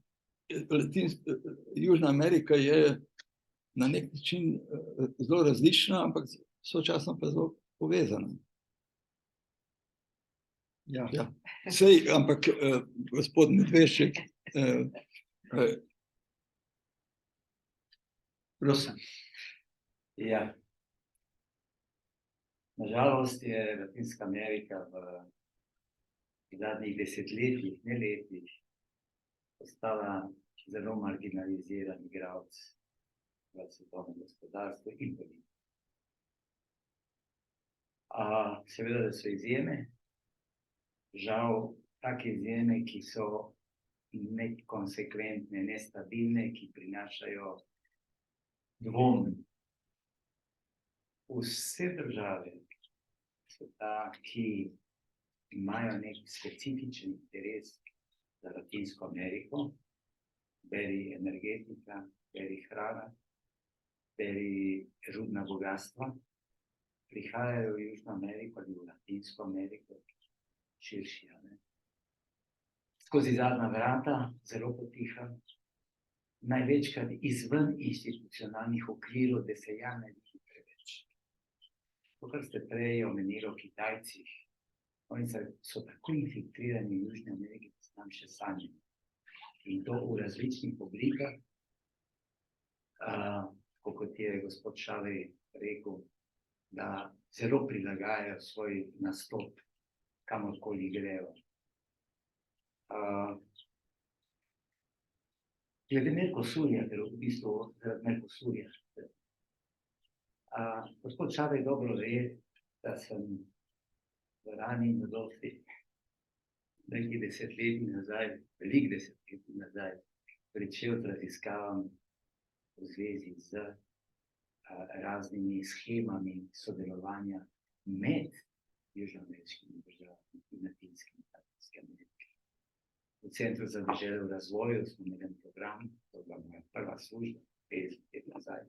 Južna Amerika je na nek način zelo različna, ampak sočasno pa zelo povezana. Ja. Sej, ampak gospod Medvešček, prosim. Ja. Nažalost je Latinska Amerika v zadnjih desetletjih, ne letih, postala zelo marginaliziran igralec v svetovnem gospodarstvu in politiki. Seveda, da so izjeme, žal take izjeme, ki so nekonsekventne, nestabilne, ki prinašajo dvom. Vse države sveta, ki imajo nek specifičen interes za Latinsko Ameriko, beri energetika, beri hrana, beri rudna bogatstva, prihajajo v Južno Ameriko ali v Latinsko Ameriko širši. A ne? Skozi zadnja vrata, zelo potiha, največkrat izven institucionalnih okvirov, da se ja ne vidi preveč. To, kar ste prej omenili o Kitajcih, oni so tako infiltrirani v Južni Ameriki, da se nam še sanjajo. In to v različnih oblikah, kot je gospod Šavi rekel, da zelo prilagajajo svoj nastop, kamorkoli grejo. Glede Mercosurja, ker v bistvu Mercosurja, gospod Šavi dobro ve, da sem v rani mladosti, nekaj desetletij nazaj, veliko desetletij nazaj, pričel z raziskavami v zvezi z raznimi shemami sodelovanja med južnoameriškimi državami in latinskimi Amerike. V Centru za deželo v razvoju smo imeli en program, to je bila moja prva služba, 50 let nazaj,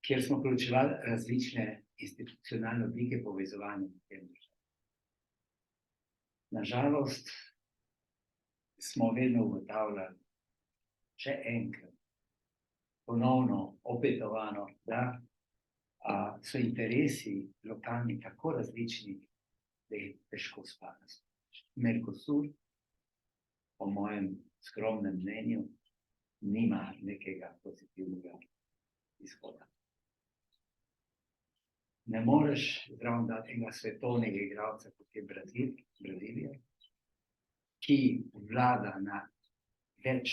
kjer smo proučevali različne institucionalne oblike povezovanja med tem državam. Nažalost, smo vedno ugotavljali, še enkrat, ponovno, opetovano, da so interesi lokalni tako različni, da je težko spati. Mercosur, po mojem skromnem mnenju, nima nekega pozitivnega izhoda. Ne moreš zraven dati enega svetovnega igralca, kot je Brazilija, ki vlada na več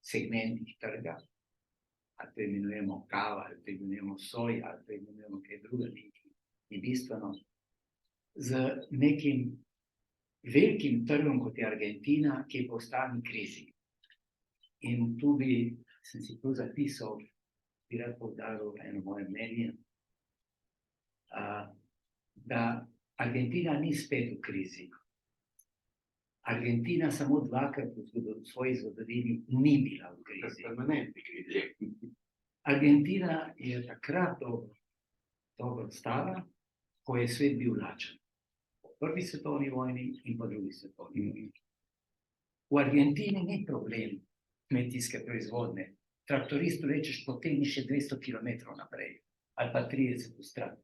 segmentih trga, ali to imenujemo kava, ali to imenujemo soja, ali to imenujemo kaj drugega, in bistveno z nekim velikim trgom, kot je Argentina, ki je po stalni krizi. In tu sem si tu zapisal, bi rad poudaril eno moje mnenje, da Argentina ni spet v krizi. Argentina samo dvakrat v svoji zgodovini ni bila v krizi. Permanentni krizi. Argentina je takrat dobro stala, ko je svet bil lačen. Po prvi svetovni vojni in po drugi svetovni vojni. V Argentini ni problem kmetijske proizvodnje. Traktoristu rečeš, potegni še 200 km naprej, ali pa 30 v stran.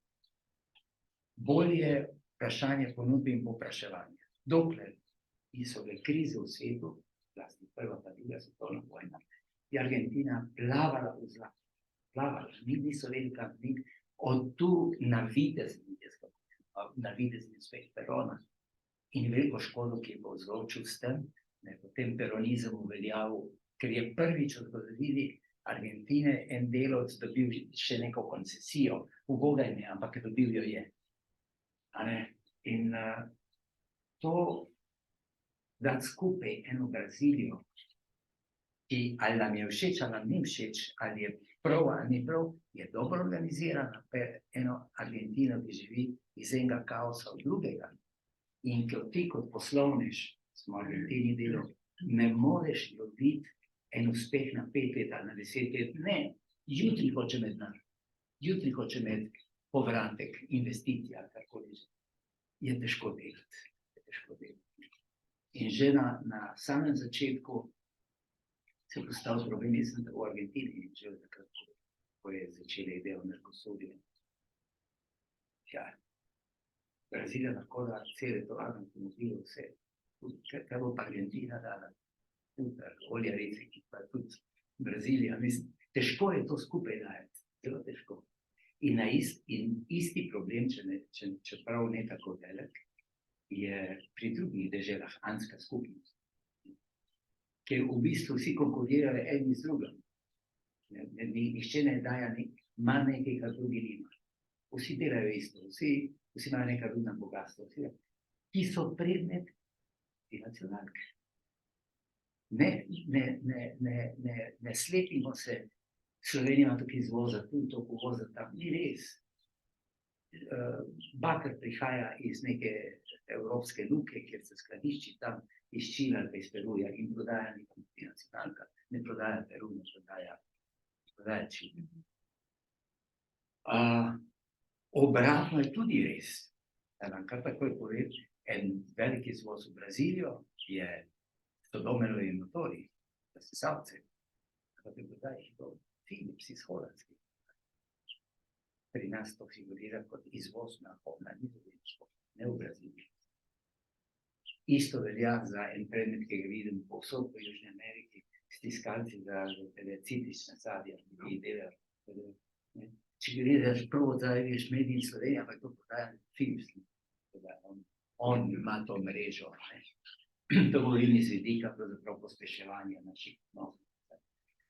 Bolje je vprašanje ponudbe in povpraševanja. Dokler so bile krize v svetu, zlasti prva pa druga svetovna vojna, je Argentina plavala v zlato. Plavala, niso velika, od tu navidezni uspeh Perona in veliko škodo, ki je povzročil s tem, da je potem peronizem uveljavil, ker je prvič v zgodovini Argentine en delavec dobil še neko koncesijo, uboga ne, ampak dobil jo je. In to dati skupaj eno Brazilijo, ki ali nam je všeč, ali nam ni všeč, ali je prav, ali ni prav, je dobro organizirana, pa eno Argentino, ki živi iz enega kaosa v drugega. In ko ti kot poslovnež, smo Argentini delal, ne moreš dobiti en uspeh na 5 let ali na 10 let. Ne, jutri hoče imeti denar, jutri hoče imeti povratek, investicija, karkoli že. Je težko delati. In že na samem začetku se je postavil problem, mislim, da v Argentini, že takrat, ko je začela ideja o Mercosurju. Ja, Brazilija lahko da cele tovarne avtomobile, vse. Kaj bo pa Argentina dala? Olja reciki, pa tudi Brazilija. Mislim, težko je to skupaj dajati, zelo težko. In isti problem, čeprav ne tako velik, je pri drugih deželah andska skupnost, ker v bistvu vsi konkurirajo eni z drugim. Nihče ne daje manj nekaj, kar drugi nima. Vsi delajo isto, vsi imajo neka rudna bogatstva, ki so predmet te nacionalke. Ne slepimo se, Slovenija ima tukaj izvoza, tudi to povoza tam, ni res. Baker prihaja iz neke evropske luke, kjer se skladišči tam iz Čila ali iz Peruja in prodaja neka multinacionalka, ne prodaja Peru, ne prodaja Čile. Obratno je tudi res, da nam kar takoj povem, En velik izvoz v Brazilijo so Dominovi motori, sesalce. Tako da je to Philips iz Holandske. Pri nas to figurira kot izvoz na Nizozemsko, ne v Braziliji. Isto velja za en predmet, ki ga vidim povsod po Južni Ameriki, stiskalci za citrična sadja, ki delajo. Če gledaš prvo, zdaj veš Made in Slovenija, ampak to podaja Philips. On ima to mrežo. To govorim iz vidika pravzaprav pospeševanja naših odnosov.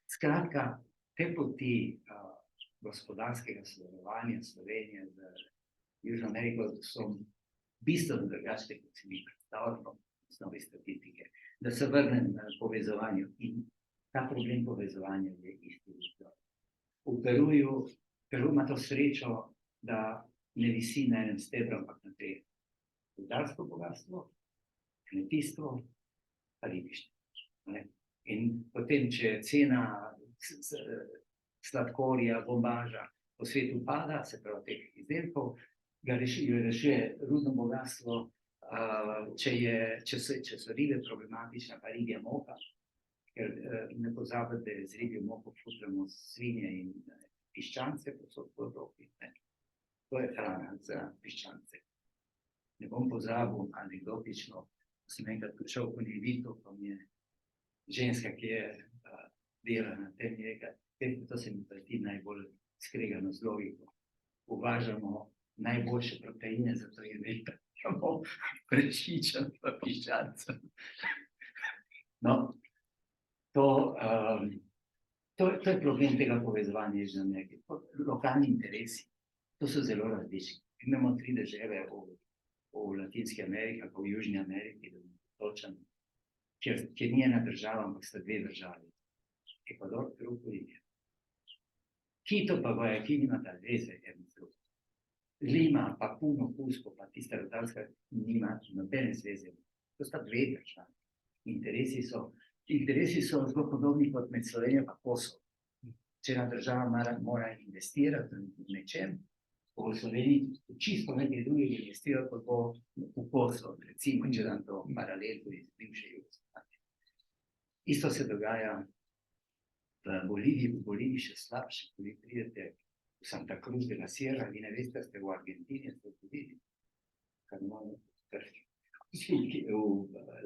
Skratka, te poti gospodarskega sodelovanja Slovenije z Južno Ameriko so bistveno drugačne, kot se mi predstavljamo z nove statistike. Da se vrnem na povezovanju in ta problem povezovanja je isti. V Peruju ima to srečo, da ne visi na enem stebru, ampak na treh. Rudarsko bogatstvo, kmetijstvo, pa ribištvo. In potem, če cena sladkorja, bombaža po svetu pada, se pravi teh izdelkov, ga rešuje rudno bogatstvo, če so ribe problematične, pa ribja moka, ker ne pozabite, z ribjo moko futramo svinje in piščance, posod po Evropi. To je hrana za piščance. Ne bom pozabil anekdotično, sem enkrat prišel v Konjevito, pa mi je ženska, ki je delala na tem, je rekel, to se mi zdi najbolj skregano z logiko. Uvažamo najboljše proteine, zato je vedno prečičan pa piščancem. No, to je problem tega povezovanja z Amerike. Lokalni interesi, to so zelo različni. Imamo 3 dežele v Latinski Ameriki, pa v Južni Ameriki, da bom točen, kjer ni ena država, ampak sta 2 državi. Ekvador, Peru, Bolivija. Quito pa Guayaquil imata veze, Lima, pa Puno, Cusco, pa tista rudarska nima nobene zveze. To sta 2 državi. Interesi so zelo podobni kot med Slovenijo pa Kosovo. Če ena država mora investirati v nečem, bo v Sloveniji čisto nekaj drugega investiral, kot bo v Kosovo, recimo, če dam to paralelo iz bivše Jugoslavije. Isto se dogaja v Boliviji, v Boliviji še slabše, ko vi pridete v Santa Cruz de la Sierra, vi ne veste, da ste v Argentini, ste v Boliviji. Kar imamo v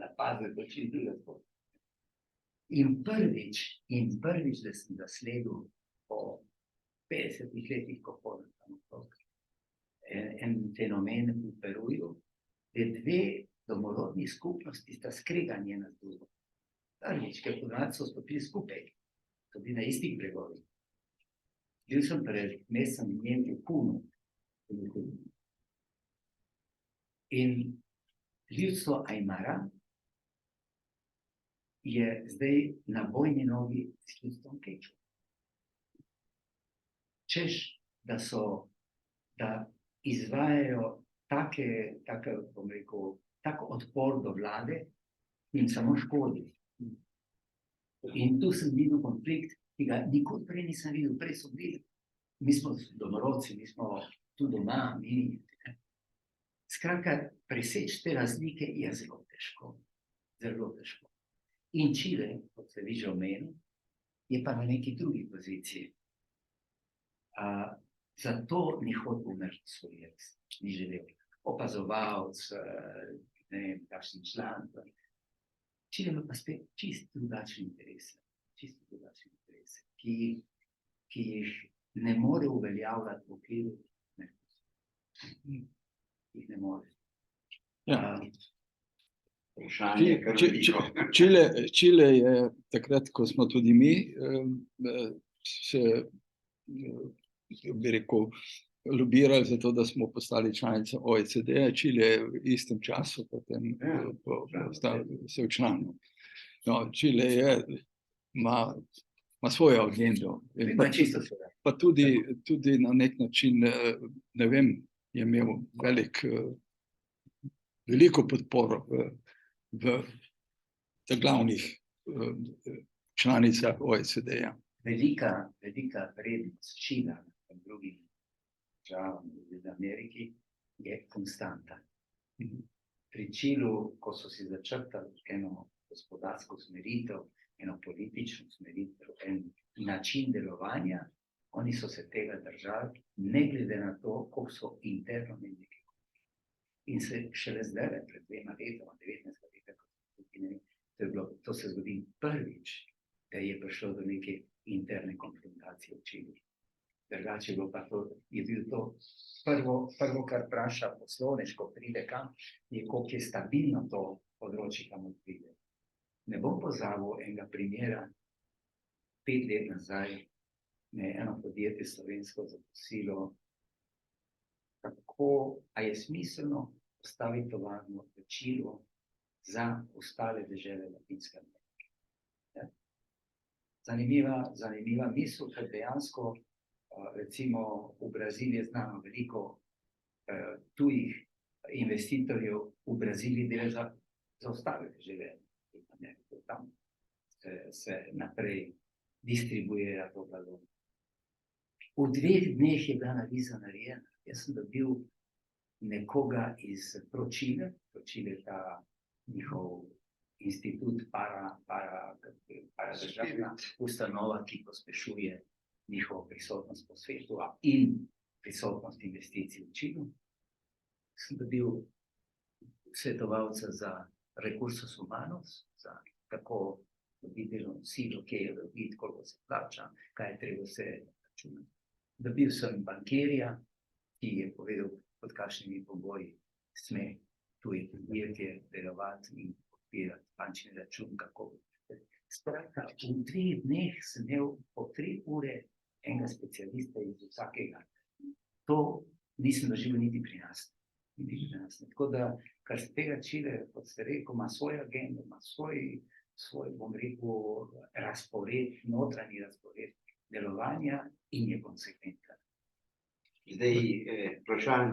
La Paz, da to čim druga zgodba. In prvič, da sem zasledil po 50 letih, ko hodim tam okrog, en fenomen v Peruju, da 2 domorodni skupnosti sta skregani ena z drugo. Prvič, ker ponavadi so stopili skupaj, so bili na istih bregovih. Bil sem pred mesecem dnem v Punu. In ljudstvo Aymara je zdaj na bojni nogi s ljudstvom Quechua. Češ, da izvajajo tak odpor do vlade, ki jim samo škodi. In tu sem videl konflikt, ki ga nikoli prej nisem videl, prej so bili. Mi smo domorodci, mi smo tu doma, Skratka, preseči te razlike je zelo težko. Zelo težko. In Čile, kot se vi že omenil, je pa na neki drugi poziciji. Zato ni hotel umrti svoj jaz, ni želel. Opazovalc, ne vem, kakšen član. Čile ima pa spet čisto drugačne interese, ki jih ne more uveljavljati v okviru. Jih ne more. Čile je takrat, ko smo tudi mi se, bi rekel, lobirali za to, da smo postali članica OECD, Čile je v istem času potem se včlanil. No, Čile ima svojo agendo. Pa tudi na nek način, ne vem, je imel veliko podporo v glavnih članicah OECD-ja. Velika prednost Čila v drugih državah v Ameriki je konstanta. pri Čilu, ko so si začrtali eno gospodarsko usmeritev, eno politično usmeritev, en način delovanja, oni so se tega držali, ne glede na to, koliko so interno imeli nekaj. In se šele zdaj, pred 2 letoma, 19 leta, to se zgodi prvič, da je prišlo do neke interne konfrontacije v Čilu. Drugače je bil to prvo, kar vpraša poslovnež, ko pride kam, je koliko je stabilno to področje, kam pride. Ne bom pozabil enega primera, 5 let nazaj, me je eno podjetje slovensko zaprosilo, a je smiselno postaviti tovarno v Čilu za ostale dežele Latinske Amerike. Ja. Zanimiva misel, ker dejansko, recimo v Braziliji je znano veliko tujih investitorjev v Braziliji dela za ostale dežele. Tam se naprej distribuira to blago. V 2 dneh je bila analiza narejena. Jaz sem dobil nekoga iz Pročile, Pročile je ta njihov institut paradržavna ustanova, ki pospešuje njihovo prisotnost po svetu in prisotnost investicij v Čilu. Sem dobil svetovalca za recursos humanos, za kako dobiti delovno silo, kje je dobiti, koliko se plača, kaj je treba vse računati. Dobil sem bankirja, ki je povedal, pod kakšnimi pogoji sme tuje podjetje delovati in podpirati bančni račun, kako. Skratka, v 2 dneh sem imel po 3 ure enega specialista iz vsakega. To nisem doživel niti pri nas. Tako da, kar se tega Čile, kot ste rekel, ima svoj agendo, ima svoj, bom rekel, razpored, notranji razpored delovanja in je konsekventen. Zdaj, vprašanj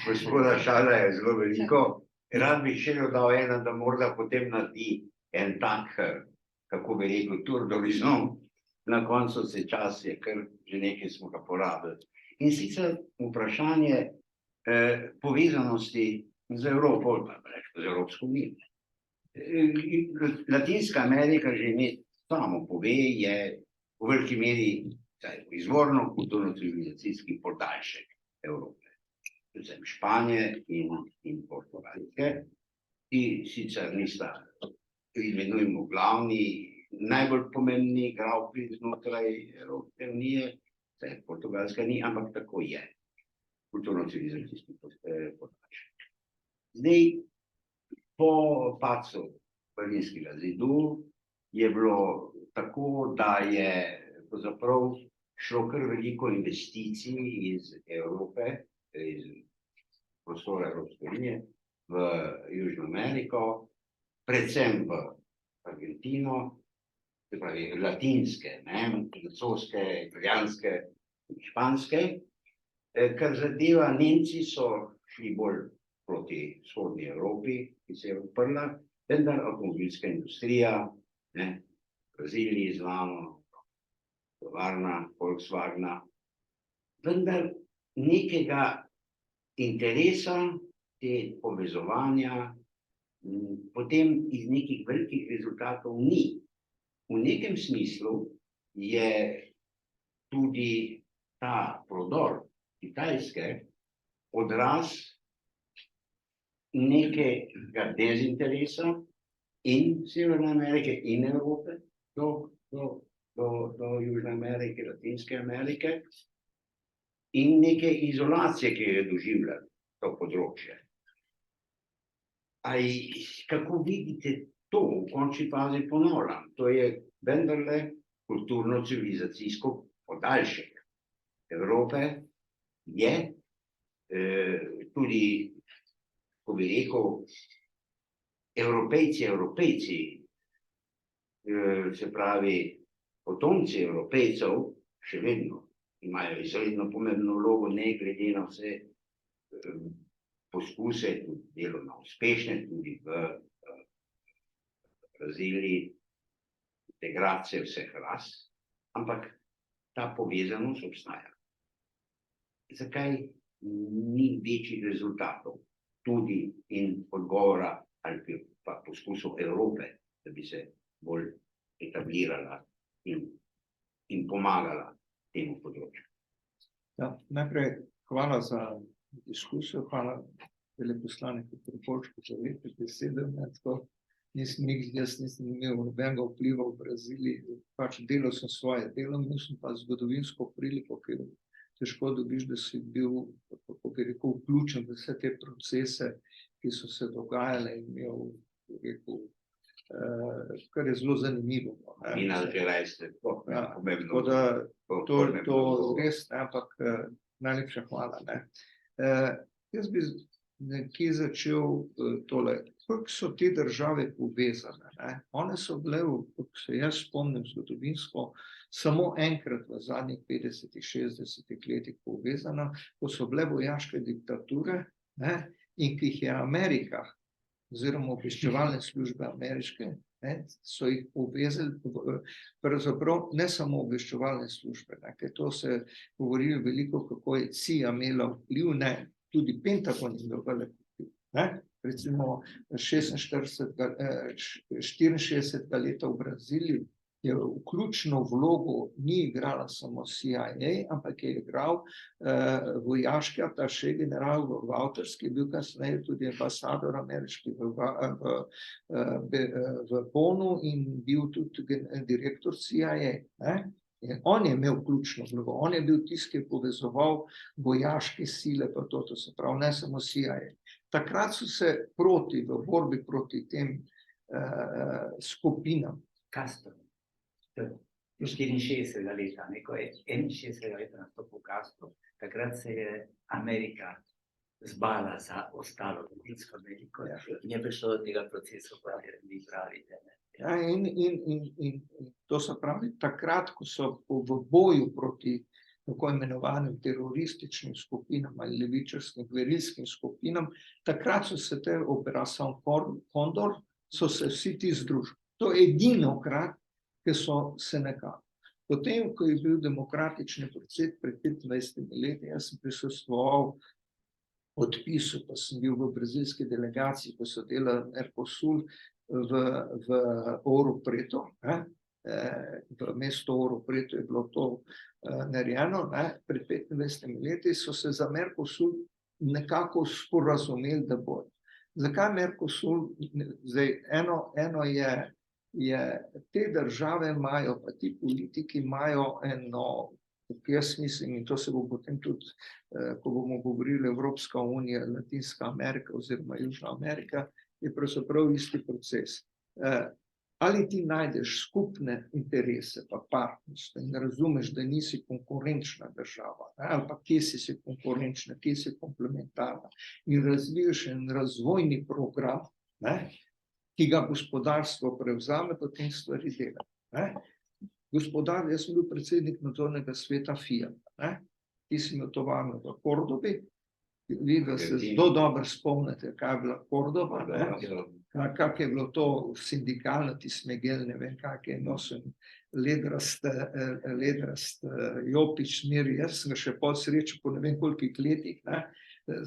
gospoda Šala je zelo veliko. Rad bi še dodal ena, da morda potem naredi en tak, kako bi rekel, tour d'horizon. Na koncu se čas je, ker že nekaj smo ga porabili. In sicer vprašanje povezanosti z Evropo, z Evropsko unijo. Latinska Amerika že samo pove, je v veliki meri izvorno kulturno-civilizacijski podaljšek Evrope. Predvsem Španije in Portugalske, ki sicer nista, imenujemo glavni, najbolj pomembni igralci znotraj Evropske unije, saj Portugalska ni, ampak tako je. Kulturno-civilizacijski podaljšek. Zdaj, po padcu Berlinskega zidu je bilo tako, da je pravzaprav šlo kar veliko investicij iz Evrope, iz prostora Evropske unije v Južno Ameriko, predvsem v Argentino, se pravi latinske, francoske, italijanske in španske, kar zadeva Nemci so šli bolj proti vzhodni Evropi, ki se je odprla, vendar avtomobilska industrija, Braziliji znano, tovarna, Volkswagena, vendar nekega interesa, te povezovanja, potem iz nekih velikih rezultatov ni. V nekem smislu je tudi ta prodor Kitajske odraz nekega dezinteresa in Severne Amerike in Evrope do Južne Amerike, Latinske Amerike in neke izolacije, ki je doživljalo to področje. Kako vidite to v končni fazi ponavljam? To je vendarle kulturno-civilizacijsko podaljšek Evrope, je tudi, ko bi rekel, Evropejci, se pravi, potomci Evropejcev še vedno imajo izredno pomembno vlogo, ne glede na vse poskuse, tudi delovno uspešne, tudi v Braziliji, integracije vseh ras, ampak ta povezanost obstaja. Zakaj ni večjih rezultatov? tudi in odgovora ali pa poskusov Evrope, da bi se bolj etablirala in pomagala temu področju. Ja, najprej hvala za diskusijo, hvala veleposlaniku Priboljšku za lepe besede. Jaz nisem imel nobenega vpliva v Braziliji, pač delal sem svoje delo, imel sem pa zgodovinsko priliko, ker težko dobiš, da si bil, kako bi rekel, vključen v vse te procese, ki so se dogajale in imel, rekel, kar je zelo zanimivo. In Alžirajste, pomembno. Tako da to res, ampak najlepša hvala. Jaz bi nekje začel tole. Kako so te države povezane? One so bile, kako se jaz spomnim zgodovinsko, samo enkrat v zadnjih 50-60 letih povezane, ko so bile vojaške diktature, in ki jih je Amerika oziroma obveščevalne službe ameriške, so jih povezali, pravzaprav ne samo obveščevalne službe, ker to se govori veliko, kako je CIA imela vpliv, tudi Pentagon je imel velik vpliv. Recimo 64. leta v Braziliji je vključno vlogo ni igrala samo CIA, ampak je igral vojaški ataše general Wouters, ki je bil kasneje tudi ambasador ameriški v Bonu in bil tudi direktor CIA. On je imel ključno vlogo, on je bil tisti, ki je povezoval vojaške sile, pa to se pravi, ne samo CIA. Takrat so se v borbi proti tem skupinam. Castro. 64. leta, ko je 61. leta nastopil Castro, takrat se je Amerika zbala za ostalo Latinsko Ameriko in je prišlo do tega procesa, kot vi pravite. In to se pravi, takrat, ko so v boju proti tako imenovanim terorističnim skupinam ali levičarskim gverilskim skupinam, takrat so se te Operacion Condor, so se vsi ti združili. To je edinokrat, ki so se nekako. Potem, ko je bil demokratični proces pred 25 leti, jaz sem prisostvoval podpisu, pa sem bil v brazilski delegaciji, ko so delali Mercosul v Ouro Preto, v mestu Ouro Preto je bilo to narejeno, pred 25 leti so se za Mercosul nekako sporazumeli, da bo. Zakaj Mercosul? Zdaj, eno je, te države imajo, pa ti politiki imajo eno, jaz mislim, in to se bo potem tudi, ko bomo govorili Evropska unija, Latinska Amerika oziroma Južna Amerika, je pravzaprav isti proces. Ali ti najdeš skupne interese pa partnerstva in razumeš, da nisi konkurenčna država, ali pa kje si konkurenčna, kje si komplementarna in razviješ en razvojni program, ki ga gospodarstvo prevzame, potem stvari dela. Gospodar, jaz sem bil predsednik nadzornega sveta Fiata, ki sem imel tovarno v Kordobi, vi da se zelo dobro spomnite, kaj je bila Kordoba, kak je bilo to sindikalno, tismegel, ne vem, kak je nosil ledrast jopič miri, jaz sem ga še pod srečo po ne vem kolikih letih,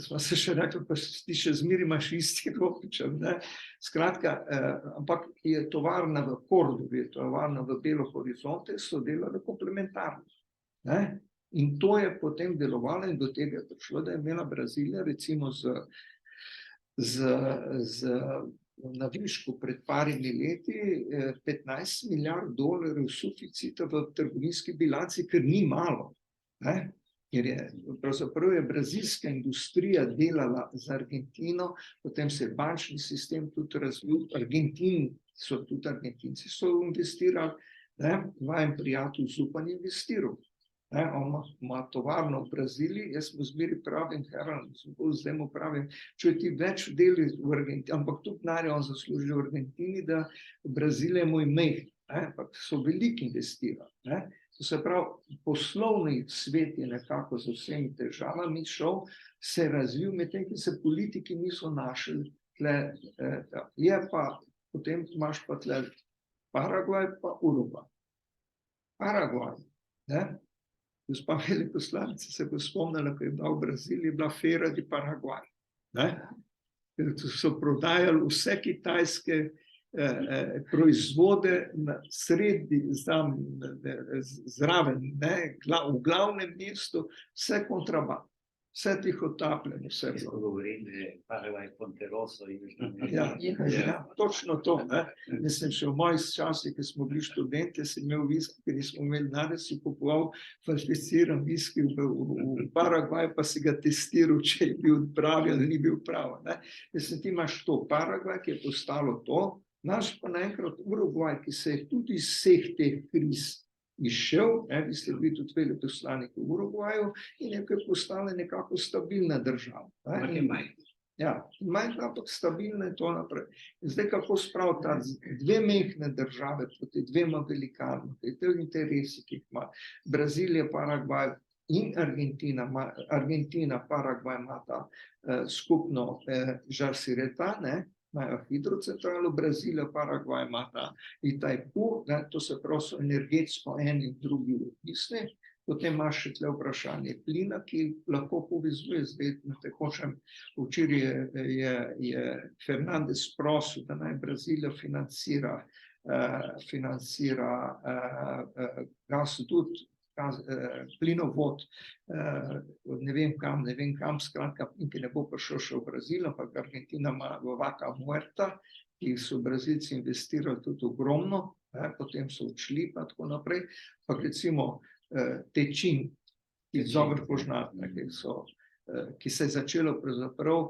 smo se še rekli, pa ti še zmeri imaš isti jopičev, skratka, ampak je tovarna v Kordobi, tovarna v Belo Horizonte, so delali komplementarno, in to je potem delovalo in do tega je prišlo, da je imela Brazilija recimo na višku pred parimi leti $15 milijard suficita v trgovinski bilanci, ker ni malo, ker pravzaprav je brazilska industrija delala z Argentino, potem se je bančni sistem tudi razvil, Argentinci so investirali, vajen prijatelj Zupan je investiral. On ima tovarno v Braziliji, jaz mu zmeri pravim, zdaj mu pravim, če ti več deli v Argentini, ampak tudi denarja on zasluži v Argentini, da Brazilija mu ime, ampak so veliko investirali. To se pravi, poslovni svet je nekako z vsemi težavami šel, se je razvil, medtem ki se politiki niso našli tle. Je pa, potem imaš pa tle Paragvaj pa Urugvaj. Paragvaj, gospa veleposlanica se bo spomnila, ko je bila v Braziliji, je bila Feira de Paraguay. so prodajali vse kitajske proizvode zraven, v glavnem mestu, vse kontraband, vse tihotapljeno, vse bilo. Govorim, da je Paraguay Ponteroso in Ja, točno to. Mislim, še v mojih časih, ko smo bili študenti, sem imel viski, ker nismo imeli denarja, si kupoval falsificiran viski v Paraguaju, pa si ga testiral, če je bil pravi ali ni bil pravi. Mislim, ti imaš to Paraguaj, ki je postalo to, naš pa naenkrat Urugvaj, ki se je tudi iz vseh teh kriz izšel, vi ste bili tudi veleposlaniki v Urugvaju in je postala nekako stabilna država. Ja, majhna, ampak stabilna in to naprej. In zdaj, kako spraviti ta dve mehne države proti dvema velikanima, te interesi, ki jih ima Brazilija, Paragvaj in Argentina, Paragvaj imata skupno Žarsireta, imajo hidrocentralo, Brazilija, Paragvaj imata Itaipu, to se pravi so energetsko eni in drugi odvisni. Potem imaš še tle vprašanje plina, ki lahko povezuje, zdaj na tekočem, včeraj je Fernandez prosil, da naj Brazilija financira gasoduct, plinovod, ne vem kam, skratka, ki ne bo prišel še v Brazilijo, ampak Argentina ima Vaca Muerta, ki so Brazilci investirali tudi ogromno, potem so odšli pa tako naprej, pa recimo Tečin, ki je dobro poznat, ki se je začelo pravzaprav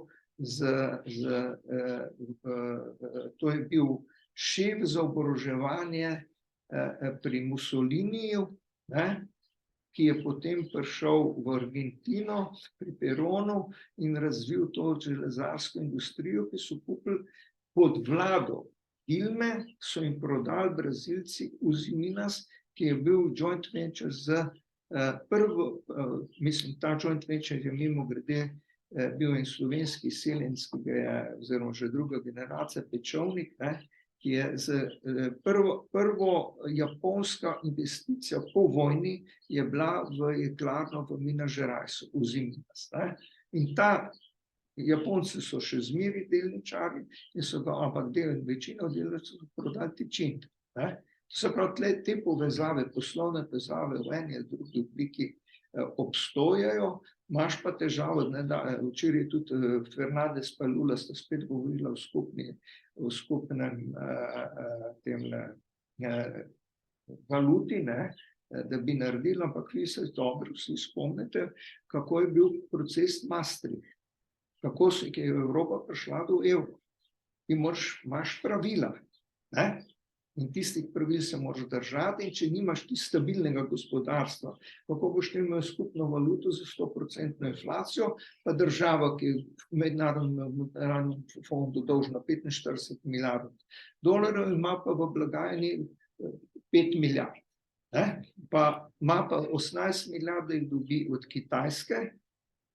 to je bil šef za oboroževanje pri Mussoliniju, ki je potem prišel v Argentino pri Peronu in razvil to železarsko industrijo, ki so kupili pod vlado Dilme, so jim prodali Brazilci Usiminas, ki je bil joint venture z mislim, ta joint venture je mimogrede bil en slovenski izseljenec, ki ga je, oziroma že druga generacija, Pečovnik, ki je prvo japonska investicija po vojni je bila v jeklarno v Minas Geraisu, Usiminas. In ta Japonci so še zmeri delničari in so ga, ampak večino delničarjev so prodali Tečin. Se pravi, te povezave, poslovne povezave v eni ali drugi obliki obstojajo, imaš pa težavo, včeraj tudi Fernandez pa Lula sta spet govorila o skupnem valuti, da bi naredili, ampak vi se dobro vsi spomnite, kako je bil proces Maastricht, kako je Evropa prišla do evra. Ti imaš pravila, in tistih pravil se moraš držati, in če nimaš ti stabilnega gospodarstva, kako boš imel skupno valuto za 100% inflacijo, pa država, ki je v mednarodnem fondu dolžna 45 milijard dolarjev, ima pa v blagajni 5 milijard. Pa ima pa 18 milijard, da jih dobi od Kitajske,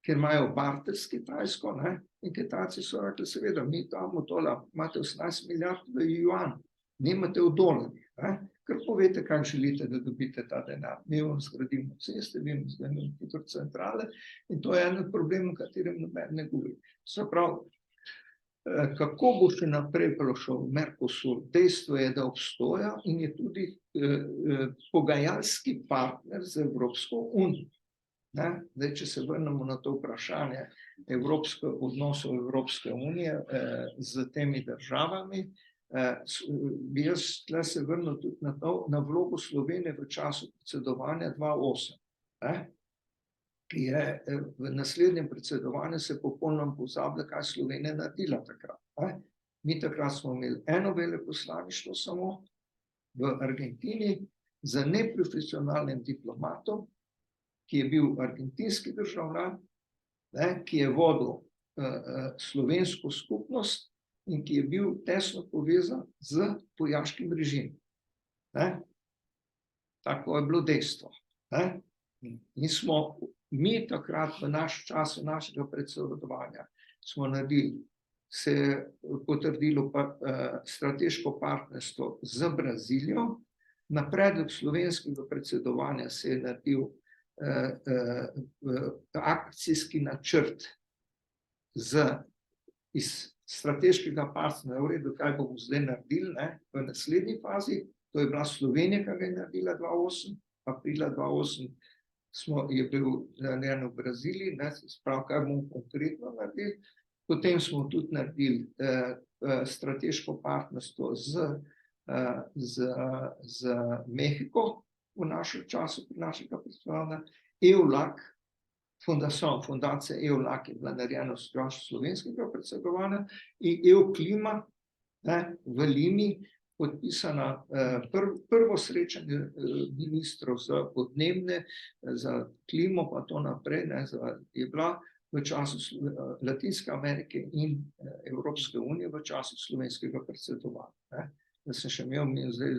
ker imajo barter s Kitajsko, in Kitajci so rekli, seveda, mi damo dolar, imate 18 milijard v juan, nimate v dolarjih, ker povete, kaj želite, da dobite ta denar. Mi vam zgradimo ceste, mi vam zgradimo hidrocentrale in to je en od problemov, o katerem noben ne govori. Se pravi, kako bo še naprej prišel Mercosur? Dejstvo je, da obstoja in je tudi pogajalski partner z Evropsko unijo. Zdaj, če se vrnemo na to vprašanje odnosov Evropske unije z temi državami, bi jaz tle se vrnil tudi na vlogo Slovenije v času predsedovanja 2008, ki je v naslednjem predsedovanju se popolnoma pozablja, kaj Slovenija naredila takrat. Mi takrat smo imeli eno veleposlaništvo samo v Argentini z neprofesionalnim diplomatom, ki je bil argentinski državljan, ki je vodil slovensko skupnost in ki je bil tesno povezan z vojaškim režimom. Tako je bilo dejstvo. In smo mi takrat v času našega predsedovanja smo naredili, se je potrdilo strateško partnerstvo z Brazilijo, na predlog slovenskega predsedovanja se je naredil akcijski načrt iz strateškega partnerja, v redu, kaj bomo zdaj naredili, ne, v naslednji fazi, to je bila Slovenija, ki ga je naredila 2008, aprila 2008 je bil narejen v Braziliji, ne, se pravi, kaj bomo konkretno naredili. Potem smo tudi naredili strateško partnerstvo z Mehiko v našem času, pri našega predstavljanja, EULAC, fundacija EULAC je bila narejena v času slovenskega predsedovanja in EUKLIMA, ne, v Limi, podpisana prvo srečanje ministrov za podnebne, za klimo pa to naprej, ne, je bila v času Latinske Amerike in Evropske unije v času slovenskega predsedovanja. Da sem še imel, zdaj,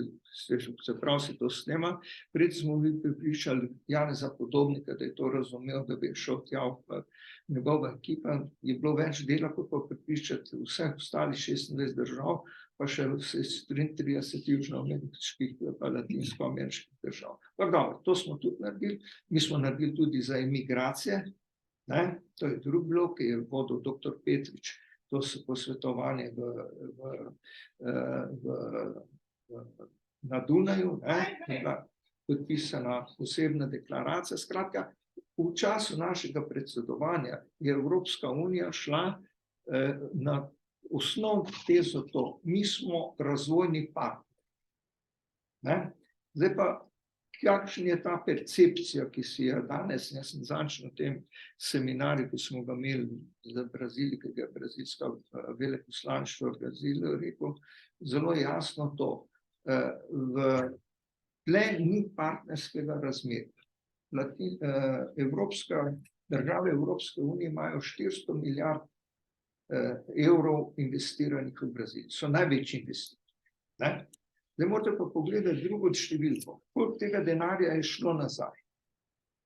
se pravi, se to snema, pred smo mi pripričali Janeza Podobnika, da je to razumel, da bi šel tja v njegova ekipa, je bilo več dela, kot pa pripričati vseh ostalih 26 držav, pa še 33 južnoameriških pa latinsko-ameriških držav. Pa dobro, to smo tudi naredili, mi smo naredili tudi za emigracije, ne? To je drug blok, ki je vodil dr. Petrič, to so posvetovanje na Dunaju, ne, je bila podpisana posebna deklaracija. Skratka, v času našega predsedovanja je Evropska unija šla na osnovno tezo to, mi smo razvojni partner. Ne? Zdaj pa, kakšna je ta percepcija, ki si je danes, jaz sem zadnjič na tem seminarju, ki smo ga imeli za Brazilijo, ki ga je brazilska veleposlaništvo organiziralo, rekel zelo jasno to, tle ni partnerskega razmerja. Države Evropske unije imajo 400 milijard evrov investiranih v Brazilijo, so največji investitor. Zdaj morate pa pogledati drugo številko, koliko tega denarja je šlo nazaj.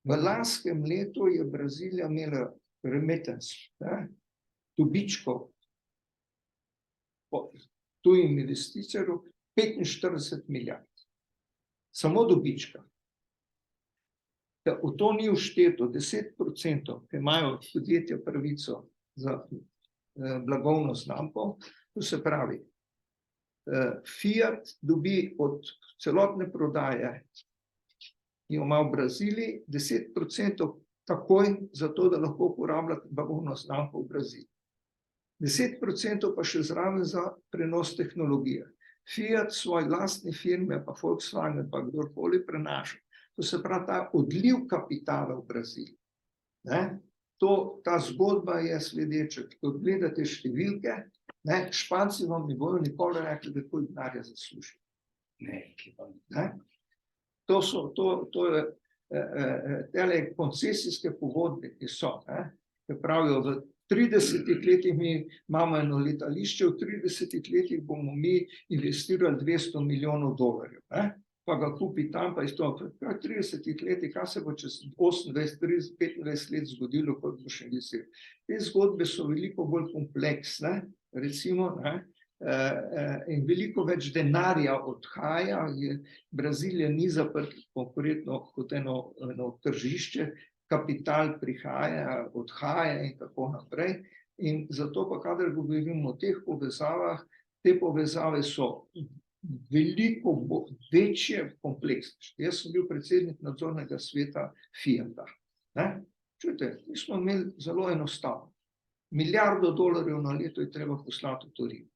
V lanskem letu je Brazilija imela remittance, dobičkov tujim investitorjev 45 milijard. Samo dobička. V to ni všteto 10%, ki imajo podjetja pravico za blagovno znamko, to se pravi, Fiat dobi od celotne prodaje, ki jo ima v Braziliji, 10% takoj za to, da lahko uporablja blagovno znamko v Braziliji. 10% pa še zraven za prenos tehnologije. Fiat svoje lastne firme, pa Volkswagen, pa kdorkoli prenaša. To se pravi ta odliv kapitala v Braziliji. Ta zgodba je sledeča, ko gledate številke, Španci vam ne bojo nikoli rekli, da koliko denarja zasluži. To je tele koncesijske pogodbe, ki so, ki pravijo, v 30 letih mi imamo eno letališče, v 30 letih bomo mi investirali $200 milijonov, pa ga kupi tam, pa iz toho, v 30 letih, kaj se bo čez 28, 30, 25 let zgodilo, kot bo še investirali. Te zgodbe so veliko bolj kompleksne, recimo, in veliko več denarja odhaja, Brazilija ni zaprt konkurentno kot eno tržišče, kapital prihaja, odhaja in tako naprej. In zato pa, kadar govorimo o teh povezavah, te povezave so veliko večje, kompleksne. Jaz sem bil predsednik nadzornega sveta Fiata. Čujte, mi smo imeli zelo enostavno. $1 milijardo na leto je treba poslati v Torino.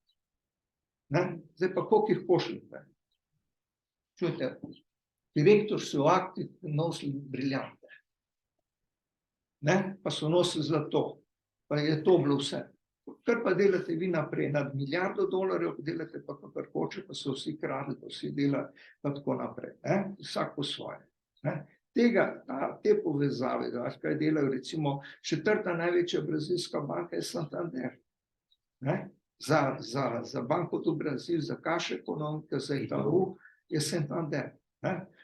Zdaj pa koliko jih pošljete? Čujte, direktor so v akti nosili briljante. Pa so nosili zlato, pa je to bilo vse. Kar pa delate vi naprej, nad $1 milijardo, delate pa kakor hoče, pa so vsi kradli, pa vsi delali, pa tako naprej. Vsak po svoje. Te povezave, kaj delajo, recimo, 4. največja brazilska banka je Santander. Za Banco do Brasil, za Caixa Econômica, za Itaú je Santander.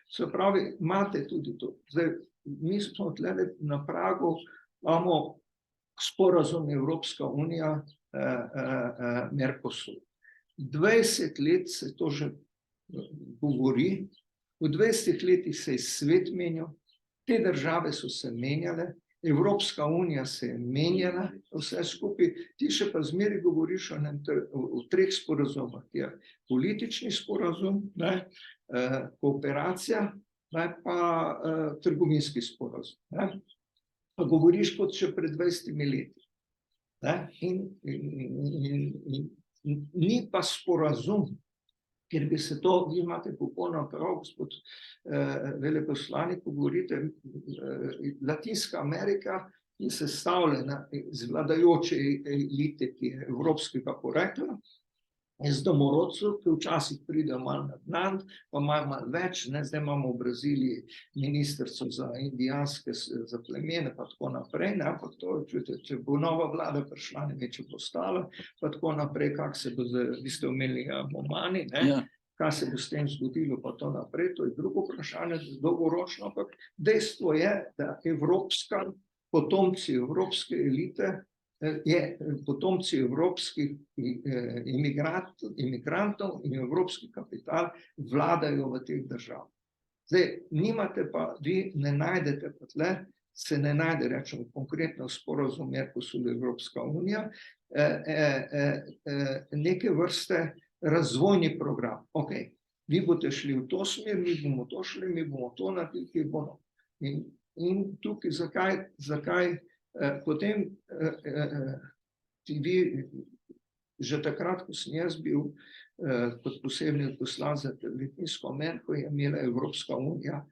Se pravi, imate tudi to. Zdaj, mi smo tle na pragu, imamo sporazum Evropska unija, Mercosur. 20 let se to že govori, v 20 letih se je svet menjal, te države so se menjale Evropska unija se je menjala, vse skupaj, ti še pa zmeraj govoriš o treh sporazumah, je politični sporazum, ne, kooperacija, ne, pa trgovinski sporazum. Ne. Pa govoriš kot še pred 20 leti. Ne, in ni pa sporazum, ker bi se to, vi imate popolnoma prav, gospod veleposlanik, ko govorite, Latinska Amerika je sestavljena iz vladajoče elite, ki je evropskega porekla, iz domorodcev, ki včasih pridejo malo na dnan, pa malo več, ne, zdaj imamo v Braziliji ministrstvo za indijanske za plemene, pa tako naprej, ne, ampak to, če bo nova vlada prišla, ne vem, če bo ostala, pa tako naprej, kak se bo, vi ste omenili Momani, ne, Ja. kaj se bo s tem zgodilo, pa to naprej, to je drugo vprašanje, dolgoročno, ampak dejstvo je, da potomci evropske elite, potomci evropskih imigrantov in evropski kapital vladajo v teh državah. Zdaj, nimate pa, vi ne najdete pa tle, se ne najde, rečemo, konkretno sporazum Mercosur Evropska unija, neke vrste razvojni program. Ok, vi boste šli v to smer, mi bomo to šli, mi bomo to naredili, ki bomo. In tukaj, zakaj potem vi, že takrat, ko sem jaz bil kot posebni odposlanec za Latinsko Ameriko, je imela Evropska unija,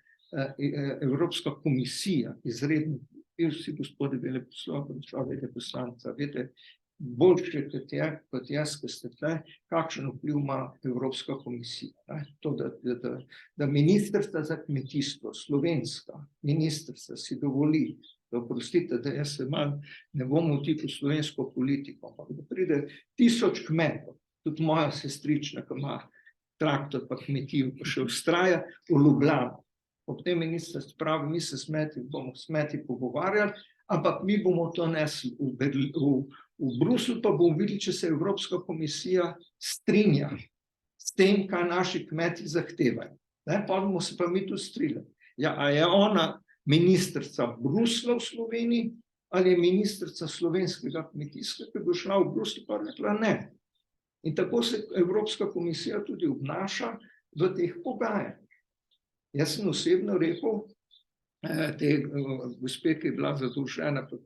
Evropska komisija, izredno, vsi gospodi veleposlanca, veste, boljše kot jaz, ki ste tle, kakšen vpliv ima Evropska komisija. To, da ministrstva za kmetijstvo, slovenska ministrstva si dovoli, da oprostite, da jaz se malo ne bom vtikal v slovensko politiko, ampak da pride 1000 kmetov, tudi moja sestrična, ki ima traktor pa kmetijo, pa še vztraja v Ljubljano. Ob tem ministrstvu pravi, mi se bomo smeti pogovarjali, ampak mi bomo to nesli v Bruselj, pa bomo videli, če se Evropska komisija strinja s tem, kaj naši kmeti zahtevajo. Pa bomo se pa mi tu strinjali. Ja, a je ona ministrica Bruslja v Sloveniji ali je ministrica slovenskega kmetijstva, ki bo šla v Bruselj, pa rekla ne. In tako se Evropska komisija tudi obnaša v teh pogajanjih. Jaz sem osebno rekel, te gospe, ki je bila zadolžena pred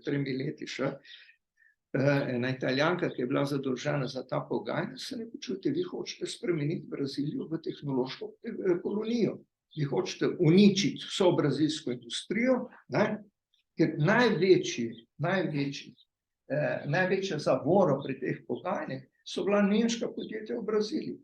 3 leti še, ena Italijanka, ki je bila zadolžena za ta pogajanja, se ne počujete, vi hočete spremeniti Brazilijo v tehnološko kolonijo. Vi hočete uničiti vso brazilsko industrijo, ne? Ker največja zavora pri teh pogajanjih so bila nemška podjetja v Braziliji.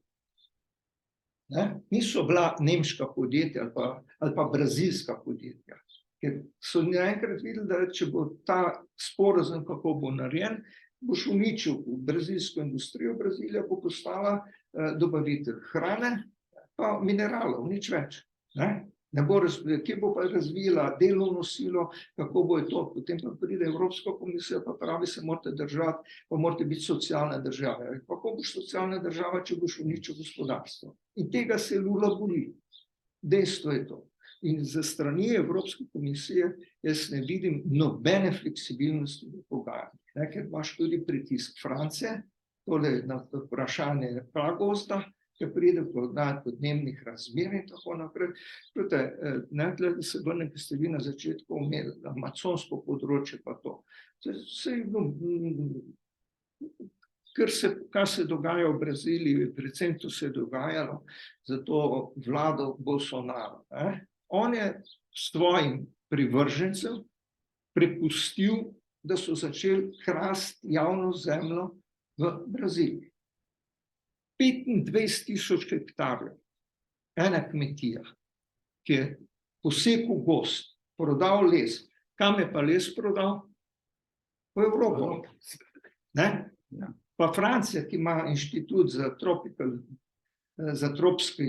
Niso bila nemška podjetja ali pa brazilska podjetja, ker so naenkrat videli, da če bo ta sporazum, kako bo narejen, boš uničil brazilsko industrijo, Brazilija bo postala dobavitelj hrane pa mineralov, nič več. Kje bo pa razvila delovno silo, kako bo je to, potem pa pride Evropska komisija, pa pravi, se morate držati, pa morate biti socialna država. Kako boš socialna država, če boš uničil gospodarstvo? In tega se Lula boli. Dejstvo je to. In za strani Evropske komisije jaz ne vidim nobene fleksibilnosti v pogajanjih, ker imaš tudi pritisk Francije, tole na vprašanje pragozda, ki pride v podnebnih razmer in tako naprej. Da se vrnem, ki ste vi na začetku omenili, amazonsko področje pa to. Kar se dogaja v Braziliji, predvsem to se je dogajalo za to vlado Bolsonaro. On je svojim privržencem prepustil, da so začeli krasti javno zemljo v Braziliji. 25.000 hektarjev, ena kmetija, ki je posekal gozd, prodal les. Kam je pa les prodal? V Evropo. Pa Francija, ki ima inštitut za tropski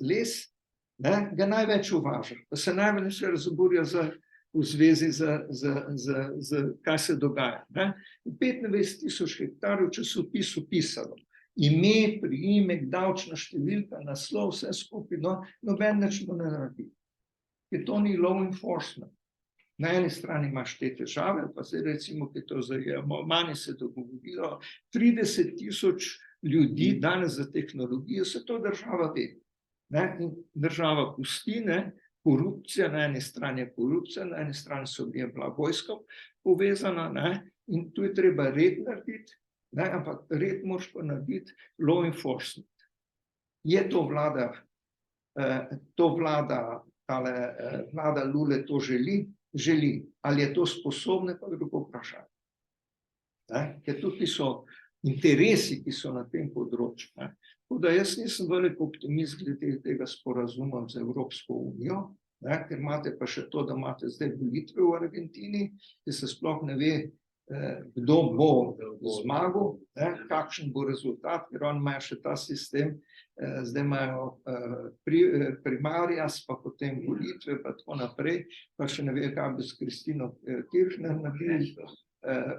les, ga največ uvaža. Pa se največ razburja v zvezi z kaj se dogaja. 25.000 hektarjev časopisu pisalo. Ime, priimek, davčna številka, naslov, vse skupaj, noben nič ne naredi. Ker to ni law enforcement. Na eni strani imaš te težave, pa zdaj recimo, ki to Germani se dogovorijo, 30.000 ljudi danes za tehnologijo, se to država ve. Ne? In država pusti, ne? Korupcija, na eni strani je korupcija, na eni strani je bila vojska povezana, ne? In tu je treba red narediti, ne? Ampak red moraš pa narediti law enforcement. Je to vlada, vlada Lule to želi? Želi. Ali je to sposobne, pa drugo vprašanje. Ker tukaj so interesi, ki so na tem področju. Ne? Tako da jaz nisem velik optimist glede tega sporazuma z Evropsko unijo, ne? Ker imate pa še to, da imate zdaj volitve v Argentini, ki se sploh ne ve, kdo bo zmagal, ne? Kakšen bo rezultat, ker oni imajo še ta sistem, zdaj imajo primarijas, pa potem volitve, pa tako naprej, pa še ne ve, kaj bo s Kristino Kirchner naredili,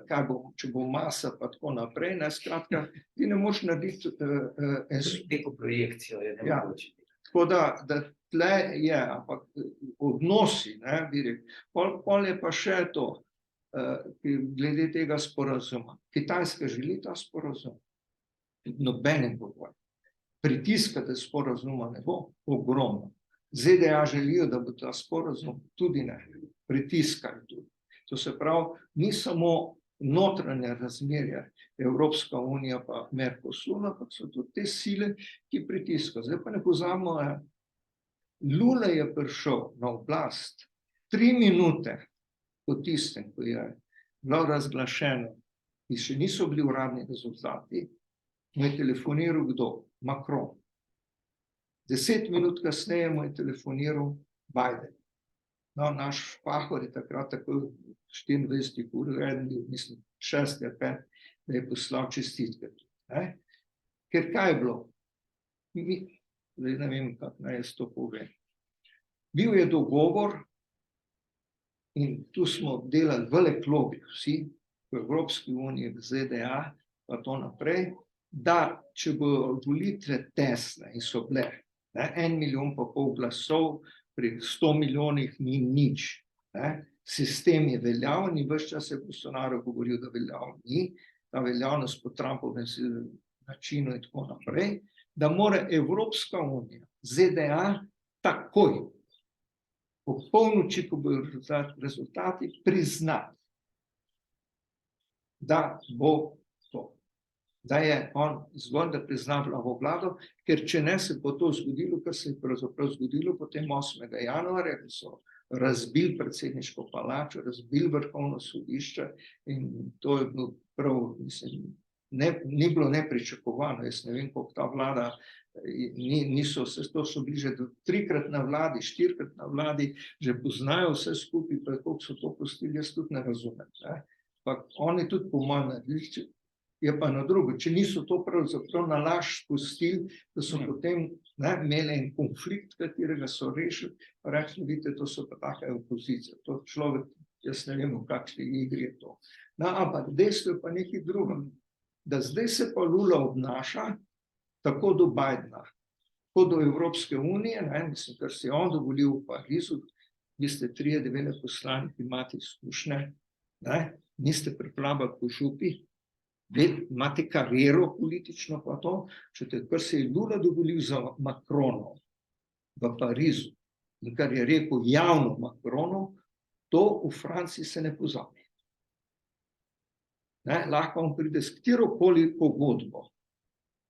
kaj bo, če bo masa, pa tako naprej, ne, skratka, ti ne moreš narediti Neko projekcijo je nemogoče. Tako da tle je, ampak odnosi, ne, bi rekel. Pol je pa še to, glede tega sporazuma. Kitajska želi ta sporazum, nobenem pogoj. Pritiska, da sporazuma ne bo, ogromno. ZDA želijo, da bo ta sporazum, tudi ne, pritiskajo tudi. To se pravi, ni samo notranje razmerje Evropska unija pa Mercosur, ampak so tudi te sile, ki pritiskajo. Zdaj pa ne pozabimo, Lula je prišel na oblast 3 minute po tistem, ko je bilo razglašeno, ki še niso bili uradni rezultati, mu je telefoniral kdo? Macron. 10 minut kasneje mu je telefoniral Biden. No, naš Pahor je takrat tako 24 ur, mislim 6 ali 5, da je poslal čestitke. Ker kaj je bilo? Zdaj ne vem, kako naj jaz to povem. Bil je dogovor in tu smo delali velik lobby, vsi v Evropski uniji, v ZDA, pa to naprej, da če bo volitve tesne in so bile, 1,5 milijona glasov, pri 100 milijonih ni nič. Sistem je veljaven in ves čas je Bolsonaro govoril, da veljaven ni, ta veljavnost po Trumpovem načinu in tako naprej, da mora Evropska unija, ZDA, takoj, po polnoči, ko bodo rezultati, priznati, da bo to. Da je on zgolj, da prizna novo vlado, ker če ne se bo to zgodilo, kar se je pravzaprav zgodilo potem 8. januarja, ko so razbili predsedniško palačo, razbili vrhovno sodišče in to je bilo prav, mislim, ni bilo nepričakovano. Jaz ne vem, koliko ta vlada, to so bili že 3-krat na vladi, 4-krat na vladi, že poznajo vse skupaj, pa koliko so to pustili, jaz tudi ne razumem. Ampak oni tudi po mojem naredili, je pa na drugo, če niso to pravzaprav na laž spustili, da so potem imeli en konflikt, katerega so rešili, pa rekli, vidite, to so pa take opozicije. To človek, jaz ne vem, v kakšni igri je to. No, ampak dejstvo je pa nekaj drugega, da zdaj se pa Lula obnaša tako do Bidena, kot do Evropske unije, mislim, kar se je on dovolil v Parizu, vi ste 3 veleposlaniki, imate izkušnje, niste preplavali po župi, imate kariero politično pa to, kar se je Lula dovolil za Macronom v Parizu in kar je rekel javno Macronov, to v Franciji se ne pozabi. Lahko on pride s katerokoli pogodbo,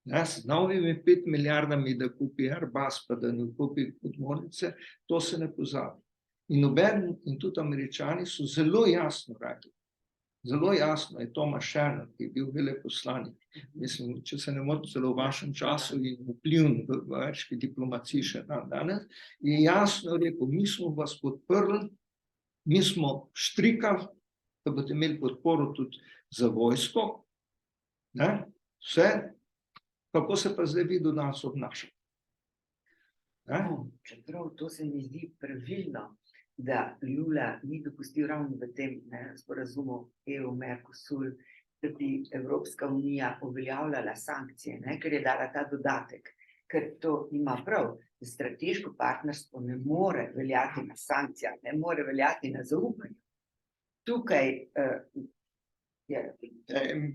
s novimi 5 milijardami, da kupi Airbus, pa da ne kupi podmornice, to se ne pozabi. In tudi Američani so zelo jasno rekli, zelo jasno je Thomas Shannon, ki je bil veleposlanik, mislim, če se ne motim, celo v vašem času in vpliv v ameriški diplomaciji še danes, je jasno rekel, mi smo vas podprli, mi smo štrikali, da boste imeli podporo tudi za vojsko, vse, kako se pa zdaj vi do nas obnašate. Čeprav to se mi zdi pravilno, da Lula ni dopustil ravno v tem sporazumu EU-Mercosur, da bi Evropska unija uveljavljala sankcije, ker je dala ta dodatek ker to ima prav. Strateško partnerstvo ne more veljati na sankcijah, ne more veljati na zaupanju. Tukaj je.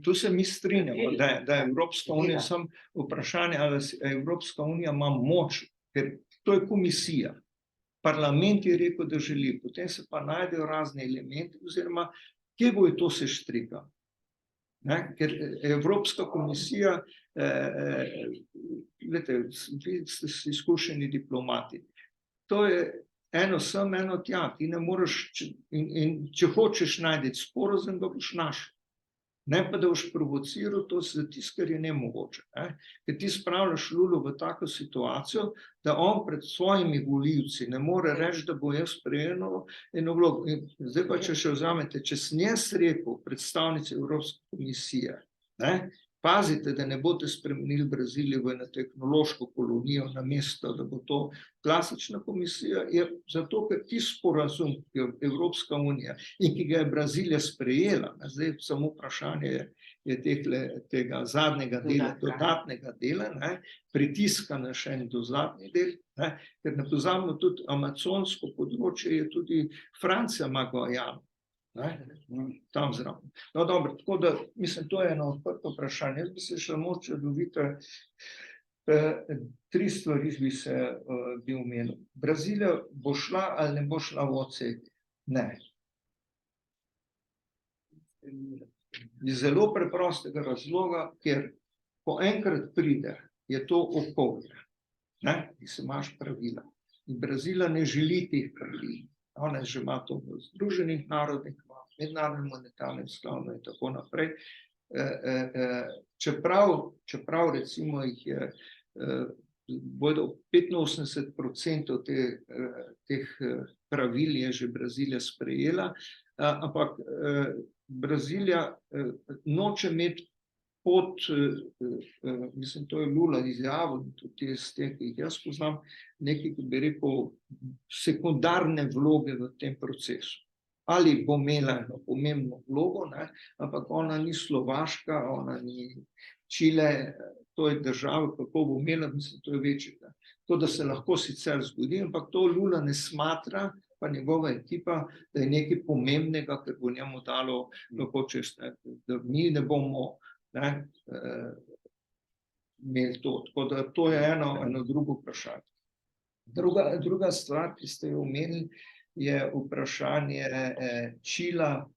Tu se mi strinjamo, da je Evropska unija samo vprašanje, ali Evropska unija ima moč, ker to je komisija. Parlament je rekel, da želi, potem se pa najdejo razne elementi, oziroma kje bo to se štrika. Ker Evropska komisija, gledajte, vi ste izkušeni diplomati, to je eno sem, eno tja, ti ne moreš, in če hočeš najti sporazum, ga boš našel. Ne pa, da boš provociral to za tisto, kar je nemogoče. Ker ti spravljaš Lulo v tako situacijo, da on pred svojimi volivci ne more reči, da bo jaz sprejel eno vlogo. Zdaj pa, če še vzamete, če sem jaz rekel predstavnici Evropske komisije, pazite, da ne boste spremenili Brazilijo v eno tehnološko kolonijo na mesto, da bo to klasična komisija, je zato, ker ti sporazum, ki je Evropska unija in ki ga je Brazilija sprejela, zdaj samo vprašanje je tega zadnjega dela, dodatnega dela, pritiska na še en dodatni del, ker ne pozabimo tudi amazonsko področje, je tudi Francija ima Gvajano. Tam zraven. No, dobro, tako da, mislim, to je eno odprto vprašanje. Jaz bi se še moče dovite, 3 stvari bi se bi omenil. Brazilija bo šla ali ne bo šla v OCD? Ne. Iz zelo preprostega razloga, ker ko enkrat pride, je to okolje, ki se imaš pravila. In Brazilija ne želi teh pravil. Ona že ima to v Združenih narodih, mednarodnem monetarnem skladu in tako naprej. Čeprav recimo jih je, bodo 85% teh pravil je že Brazilija sprejela, ampak Brazilija noče imeti mislim, to je Lula izjavil, tudi iz teh, ki jih jaz poznam, nekaj, ki bi rekel, sekundarne vloge v tem procesu. Ali bo imela eno pomembno vlogo, ampak ona ni Slovaška, ona ni Čile, to je država, kako bo imela, mislim, to je večje. To, da se lahko sicer zgodi, ampak to Lula ne smatra, pa njegova ekipa, da je nekaj pomembnega, ker bo njemu dalo, da mi ne bomo imeli to. Tako da to je eno drugo vprašanje. Druga stvar, ki ste jo omenili, je vprašanje Čila.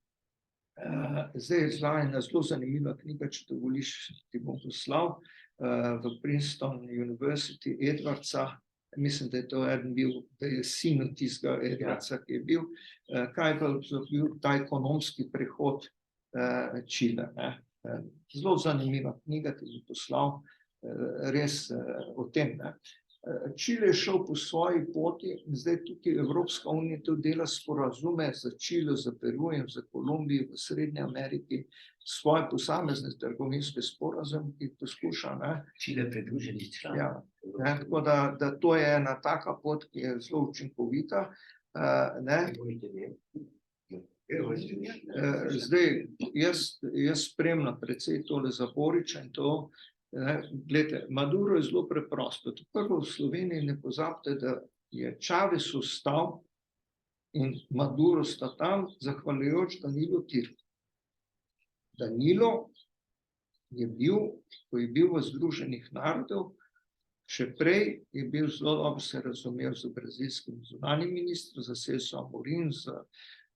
Zdaj je ena zelo zanimiva knjiga, če dovoliš, ti bom poslal, v Princeton University Edwardsa. Mislim, da je to bil, da je sin tistega Edwardsa, ki je bil. Kaj je pa bil ta ekonomski prehod Čila? Zelo zanimiva knjiga, ki je poslal res o tem. Čile je šel po svoji poti in zdaj tukaj Evropska unija to dela sporazume za Čile, za Perujem, za Kolumbijo, v Srednji Ameriki, svoje posamezne trgovinske sporazume, ki poskuša. Čile pridruženi član. Ja, tako da to je ena taka pot, ki je zelo učinkovita. Zdaj, jaz spremljam precej tole za Borića in to, gledajte, Maduro je zelo preprosto. Prvo v Sloveniji ne pozabite, da je Čavez ustal in Maduro sta tam, zahvaljujoč Danilo Türk. Danilo je bil, ko je bil v Združenih narodov, še prej je bil zelo dobro se razumel z brazilskim zunanjim ministrom, za Celso Amorim,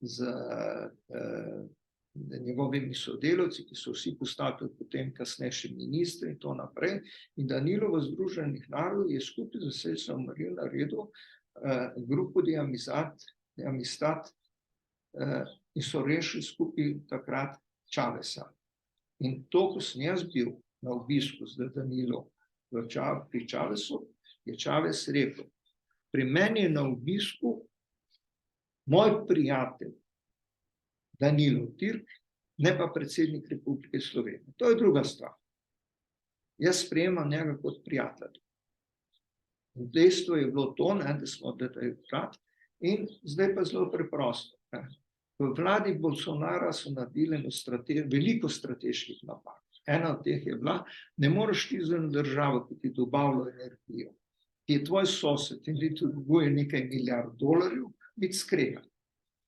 z njegovimi sodelavci, ki so vsi postali potem kasnejši ministri in to naprej. In Danilo v Združenih narodov je skupaj z Celso Amorim naredil grupo de Amistad in so rešili skupaj takrat Čavesa. In to, ko sem jaz bil na obisku z Danilo pri Čavesu, je Čavez rekel, pri meni je na obisku moj prijatelj Danilo Türk, ne pa predsednik Republike Slovenije. To je druga stvar. Jaz sprejemam njega kot prijatelj. In dejstvo je bilo to, da smo takrat, in zdaj pa zelo preprosto. V vladi Bolsonara so naredili veliko strateških napak. Ena od teh je bila, ne moreš ti za eno državo, ki ti dobavlja energijo, ki je tvoj sosed in ti dolguje nekaj milijard dolarjev, biti skregan.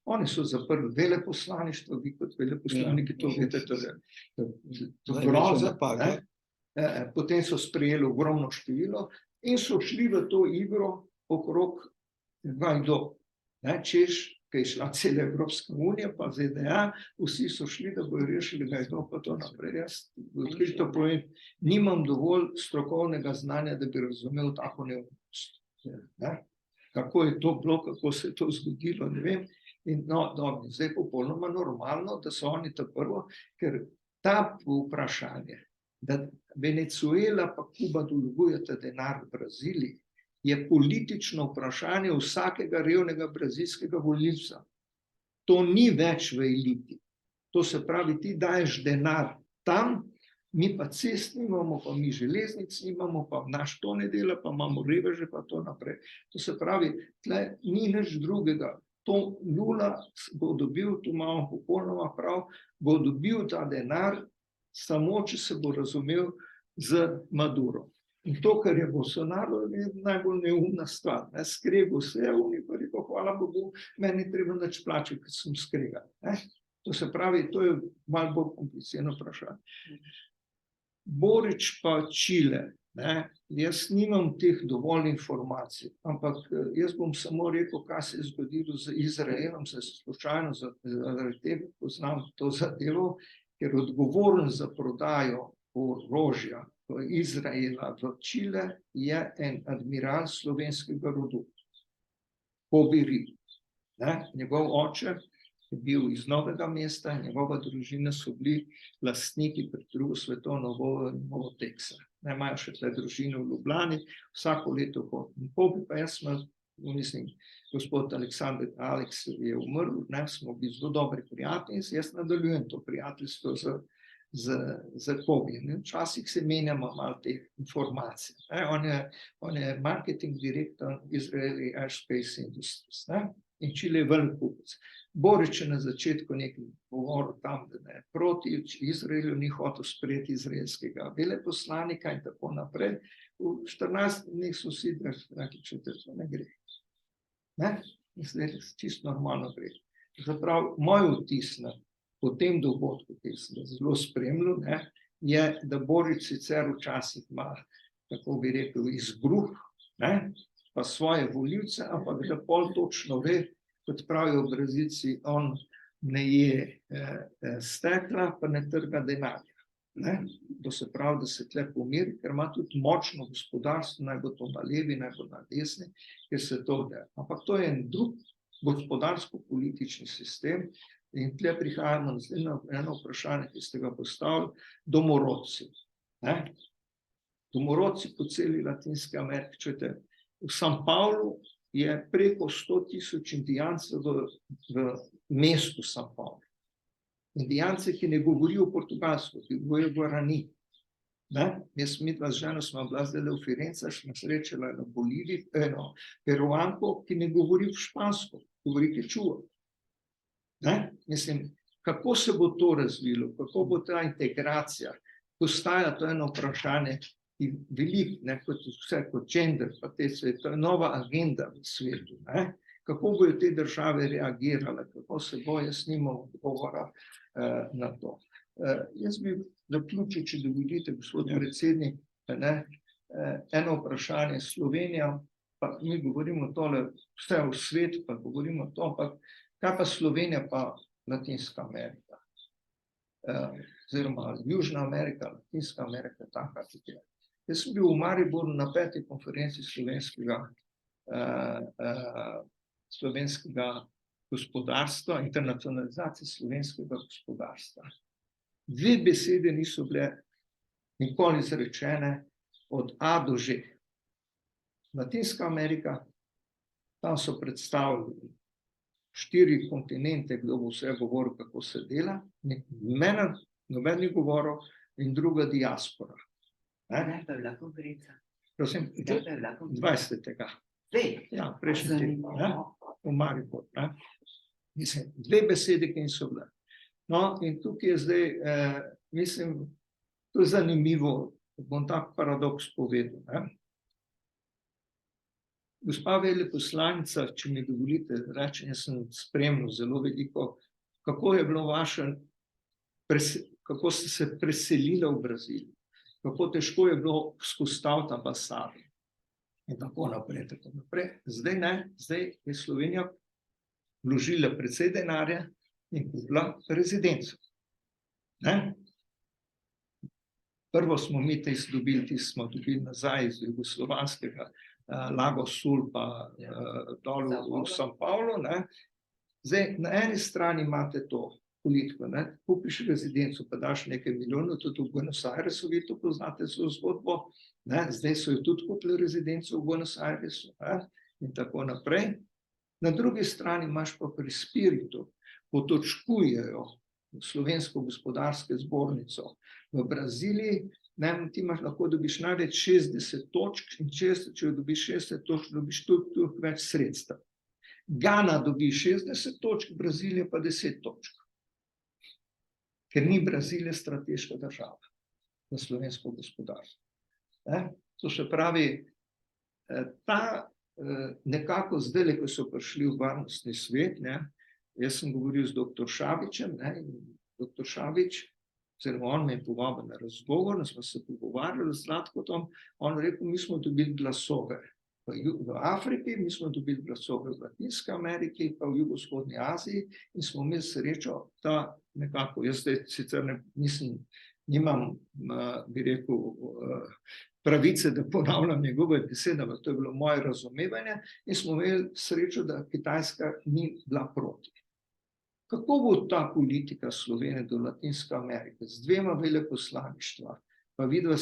Oni so zaprli veleposlaništvo, vi kot veleposlaniki to veste, to je Največja groza, napaka. ne. Potem so sprejeli ogromno število in so šli v to igro okrog kdo, ne, češ, ki je šla cela Evropska unija, pa ZDA, vsi so šli, da bojo rešili Gajdo, pa to naprej. Jaz odkrito povem, nimam dovolj strokovnega znanja, da bi razumel tako neumnost. Ne? Kako je to bilo, kako se je to zgodilo, ne vem. In no, dobro, zdaj je popolnoma normalno, da so oni ta prvo, ker ta vprašanje, da Venezuela pa Kuba dolgujeta denar v Braziliji, je politično vprašanje vsakega revnega brazilskega volivca. To ni več v eliti. To se pravi, ti daješ denar tam, mi pa cest nimamo, pa mi železnic nimamo, pa naš to ne dela, pa imamo reveže, pa to naprej. To se pravi, tle ni nič drugega. To Lula bo dobil, tu imamo popolnoma prav, bo dobil ta denar, samo če se bo razumel z Maduro. In to, kar je Bolsonaro, je najbolj neumna stvar. Skregal se je, on je pa rekel, hvala Bogu, meni treba nič plačati, ker sem skregal. To se pravi, to je malo bolj komplicirano vprašanje. Borić pa Čile, jaz nimam teh dovolj informacij, ampak jaz bom samo rekel, kaj se je zgodilo z Izraelom, se slučajno zaradi tega poznam to zadevo, ker odgovoren za prodajo orožja Izraela v Čile je en admiral slovenskega rodu, Pobiri. Njegov oče je bil iz Novega mesta, njegova družina so bili lastniki pred drugo svetovno vojno Novo Teksa. Imajo še tle družino v Ljubljani, vsako leto hodim. Pobi pa jaz mislim, gospod Aleksandr Aleks je umrl, smo bili zelo dobri prijatelji in jaz nadaljujem to prijateljstvo z Pobijem. Včasih se menjamo malo teh informacij. On je marketing direktor Israeli Airspace Industries in Čile je velik kupec. Borić je na začetku nekaj govoril tam, da je proti Izraelu, ni hotel sprejeti izraelskega veleposlanika in tako naprej. V 14 dneh so vsi rekli, če to ne gre. In zdaj čisto normalno gre. Zaprav, moj vtis po tem dogodku, ki sem zelo spremljal, je, da Borić sicer včasih ima, kako bi rekel, izbruh, pa svoje volivce, ampak da pol točno ve, kot pravijo Brazilci, on ne je stekla, pa ne trga denarja. To se pravi, da se tle pomiri, ker ima tudi močno gospodarstvo, naj bo to na levi, naj bo na desni, ker se to da. Ampak to je en drug gospodarsko-politični sistem in tle prihajamo na eno vprašanje, ki ste ga postavili, domorodci. Domorodci po celi Latinske Amerike, čujte, v San Paulu je preko 100.000 indijancev v mestu San Paulu. Indijance, ki ne govorijo portugalsko, ki govorijo guarani. Jaz midva z ženo smo bila zdaj v Firencah, smo srečala eno Boliviji, eno Peruanko, ki ne govori v špansko, govori quechua. Mislim, kako se bo to razvilo, kako bo ta integracija, postaja to eno vprašanje, ki veliko, kot vse, kot gender, pa to je nova agenda v svetu. Kako bojo te države reagirale, kako se bo, jaz nimam odgovora na to. Jaz bi zaključil, če dovolite, gospod predsednik, eno vprašanje. Slovenija, pa mi govorimo tole, vse v svet, pa govorimo to, ampak kaj pa Slovenija, pa Latinska Amerika? Oziroma Južna Amerika, Latinska Amerika, taka kot je. Jaz sem bil v Mariboru na 5. konferenci slovenskega gospodarstva, internacionalizacije slovenskega gospodarstva. 2 besede niso bile nikoli izrečene od A do Ž. Latinska Amerika, tam so predstavili 4 kontinente, kdo bo vse govoril, kako se dela, noben ni govoril, in druga diaspora. Kdaj pa je bila konferenca? Prosim, Kdaj pa je bila konferenca? 20. Zdaj? Ja, prejšnji teden, v Mariboru. Mislim, 2 besede, ki niso bile. No, in tukaj je zdaj, mislim, To je zanimivo, bom tak paradoks povedal. Ne? Gospa veleposlanica, če mi dovolite reči, jaz sem spremljal zelo veliko, kako je bilo vaše, kako ste se preselili v Brazilijo, kako težko je bilo vzpostaviti ambasado in tako naprej, tako naprej. Zdaj ne, zdaj je Slovenija vložila precej denarja in kupila rezidenco. Ne? Prvo smo mi smo dobili nazaj iz jugoslovanskega Lago Sul pa dol v São Paulo. Ne? Zdaj, na eni strani imate to politiko, ne? Kupiš rezidenco, pa daš nekaj milijonov, tudi v Buenos Airesu, vi to poznate svojo zgodbo, ne? Zdaj so jo tudi kupili rezidenco v Buenos Airesu, ne? In tako naprej. Na drugi strani imaš pa pri Spiritu, potočkujejo Slovensko gospodarsko zbornico v Braziliji, ne, ti lahko dobiš največ 60 točk in če dobiš 60 točk, dobiš tudi več sredstev. Gana dobi 60 točk, Brazilija pa 10 točk. Ker ni Brazilija strateška država za slovensko gospodarstvo. To se pravi, nekako zdaj, ko so prišli v varnostni svet, ne, jaz sem govoril z dr. Šabičem, ne, in dr. Šabič, oziroma on me je povabil na razgovor, smo se pogovarjali z Zlatkotom, on rekel, mi smo dobili glasove v Afriki, mi smo dobili glasove v Latinski Ameriki, pa v jugovzhodni Aziji in smo imeli srečo, da nekako, jaz zdaj sicer nimam, bi rekel, pravice, da ponavljam njegove besede, ampak to je bilo moje razumevanje in smo imeli srečo, da Kitajska ni bila proti. Kako bo ta politika Slovenije do Latinske Amerike z dvema veleposlaništva, pa vidva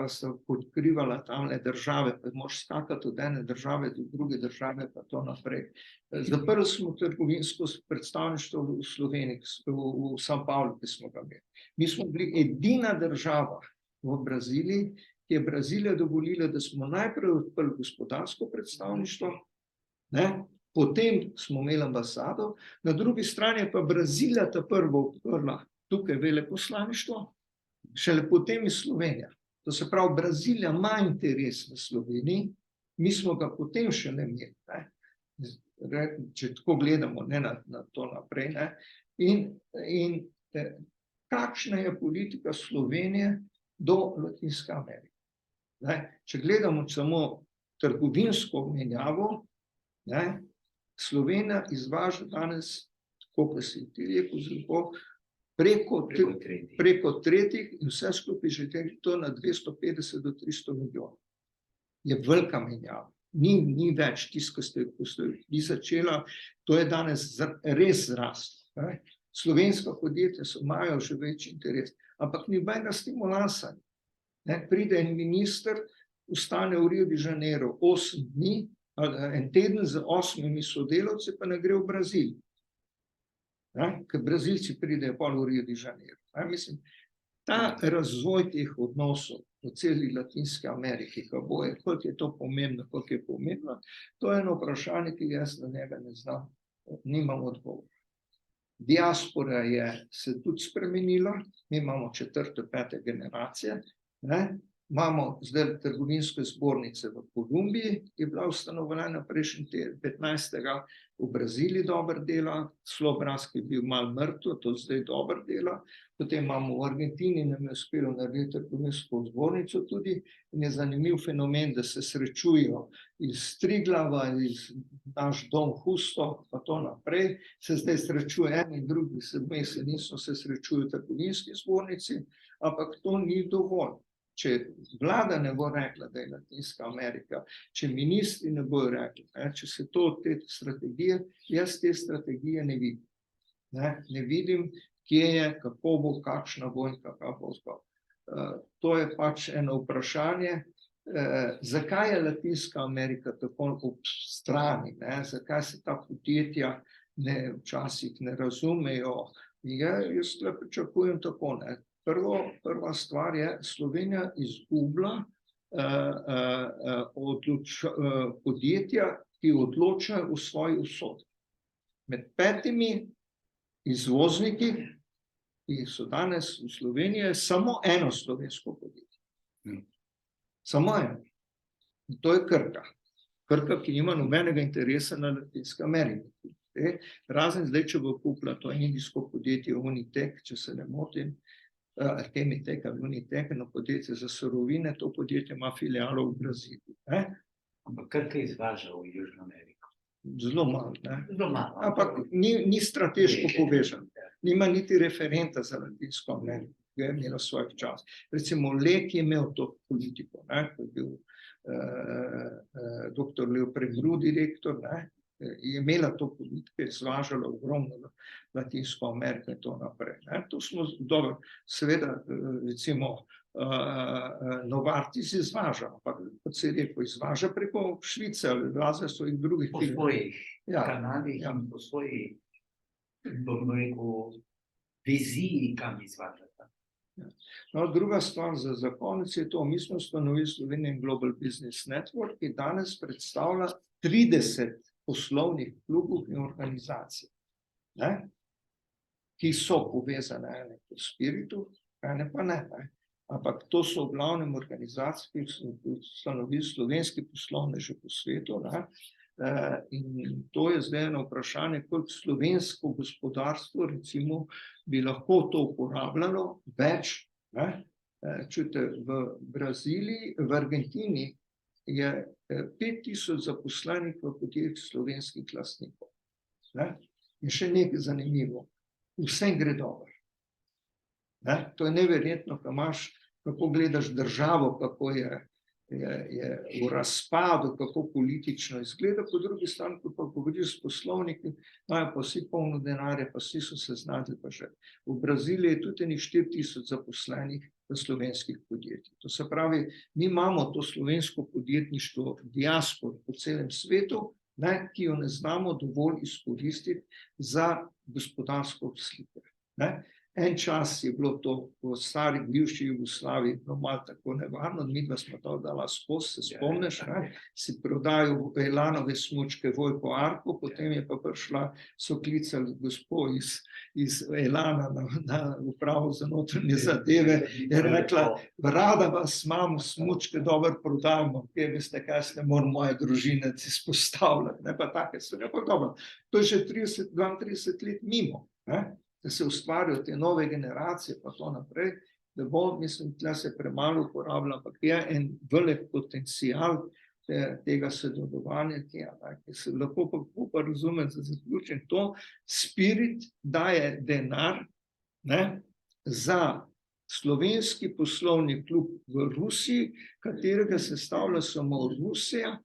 se odkrivala tamle države, pa moraš skakati od ene države do druge države, pa to naprej. Zaprli smo trgovinsko predstavništvo v Sloveniji, v São Paulo, ki smo ga imeli. Mi smo bili edina država v Braziliji, ki je Brazilija dovolila, da smo najprej odprli gospodarsko predstavništvo, ne? Potem smo imeli ambasado, na drugi strani je pa Brazilija ta prvo odprla tukaj veleposlaništvo, šele potem je Slovenija. To se pravi, Brazilija ima interes v Sloveniji, mi smo ga potem še ne imeli, ne? Če tako gledamo, ne, na to naprej. Ne? In kakšna je politika Slovenije do Latinske Amerike? Ne? Če gledamo samo trgovinsko menjavo, ne? Slovenija izvaža danes, tako pa si ti rekel, preko tretjih in vse skupaj že to na 250 do 300 milijonov. Je velika menjava. Ni več tisto, ko ste vi začela, to je danes res zraslo. Slovenska podjetja imajo že večji interes, ampak ni nobenega stimulansa. Pride en minister, ostane v Rio de Janeiro 8 dni, en teden z 8 sodelavci, pa ne gre v Brazilijo. Ker Brazilci pridejo pol v Rio de Janeiro. Mislim, ta razvoj teh odnosov v celi Latinske Ameriki, koliko je to pomembno, koliko je pomembno, to je eno vprašanje, ki jaz na njega ne znam, nimam odgovora. Diaspora je se tudi spremenila, mi imamo 4., 5. generacije, ne? Imamo zdaj trgovinske zbornice v Kolumbiji, ki je bila ustanovljena prejšnji 15. v Braziliji dober dela, Slovenski je bil malo mrtev, to zdaj dober dela, potem imamo v Argentini, nam je uspelo narediti trgovinsko zbornico tudi in je zanimiv fenomen, da se srečujejo iz Triglava, iz naš dom Husto, pa to naprej, se zdaj srečuje en in drugi, se niso se srečujo v trgovinski zbornici, ampak to ni dovolj. Če vlada ne bo rekla, da je Latinska Amerika, če ministri ne bojo rekli, če se to od te strategije, jaz te strategije ne vidim. Ne vidim, kje je, kako bo, kakšna bo in kakva bo zgod. To je pač eno vprašanje, zakaj je Latinska Amerika tako ob strani, zakaj se ta podjetja včasih ne razumejo. Jaz le pričakujem tako, Prva stvar je, Slovenija izgublja podjetja, ki odločajo v svoji usodi. Med 5 izvozniki ki so danes v Sloveniji, je samo eno slovensko podjetje. Samo eno. In to je Krka. Krka, ki nima nobenega interesa na Latinski Ameriki. Razen zdaj, če bo kupila to indijsko podjetje Unitek, če se ne motim, Chemitek ali Unitek, eno podjetje za surovine, to podjetje ima filialo v Braziliji. Ampak Krka izvaža v Južno Ameriko. Zelo malo, ne? Zelo malo. Ampak ni strateško povezan. Nima niti referenta za Latinsko Ameriko, ki je imela svojih čas. Recimo Lek je imel to politiko, ne? Ko je bil dr. Leo Pregru direktor, ne? Je imela to politiko, izvažala ogromno Latinsko Ameriko in to naprej. Ne? To smo dobro, seveda, recimo Novartis izvaža, ampak kot se je rekel, izvaža preko Švice ali razne svojih drugih Po svojih Ja, kanalih ja. in po svojih, bom rekel, viziji, kam izvažata. No, druga stvar za konec je to, mi smo ustanovili Slovenian Global Business Network, ki danes predstavlja 30 poslovnih klubov in organizacij, ne? Ki so povezane ene po spiritu, ene pa ne. Ampak to so v glavnem organizacije, ki so ustanovili slovenski poslovneži po svetu, ne? In to je zdaj eno vprašanje, koliko slovensko gospodarstvo recimo bi lahko to uporabljalo več, ne? Čujte, v Braziliji, v Argentini je 5000 zaposlenih v podjetjih slovenskih lastnikov, ne? In še nekaj zanimivo, vsem gre dobro. Ne? To je neverjetno, kako gledaš državo, kako je v razpadu, kako politično izgleda, po drugi strani, ko pa govoriš s poslovniki, imajo pa vsi polno denarja, pa vsi so se znali pa že. V Braziliji je tudi enih 4000 zaposlenih v slovenskih podjetjih. To se pravi, mi imamo to slovensko podjetništvo diaspor po celem svetu, ne, ki jo ne znamo dovolj izkoristiti za gospodarsko sliko. Ne. En čas je bilo to v stari bivši Jugoslaviji malo tako nevarno, midva smo to dala skozi, se spomniš, ne? Si prodajal Elanove smučke Vojko Arko, potem je pa prišla, so klicali gospo iz Elana na upravo za notranje zadeve, je rekla, rada vas imam, smučke dobro prodajamo, kje veste, kaj se ne mora moje družine izpostavljati, ne pa take se, ne pa dobro. To je že 32 let mimo, ne? Da se ustvarjajo te nove generacije, pa to naprej, da bo, mislim, tle se premalo uporablja, ampak je en velik potencial tega sodelovanja, ki se lahko pa razume, da zaključim to, Spirit daje denar, ne, za slovenski poslovni klub v Rusiji, katerega sestavlja samo Rusija,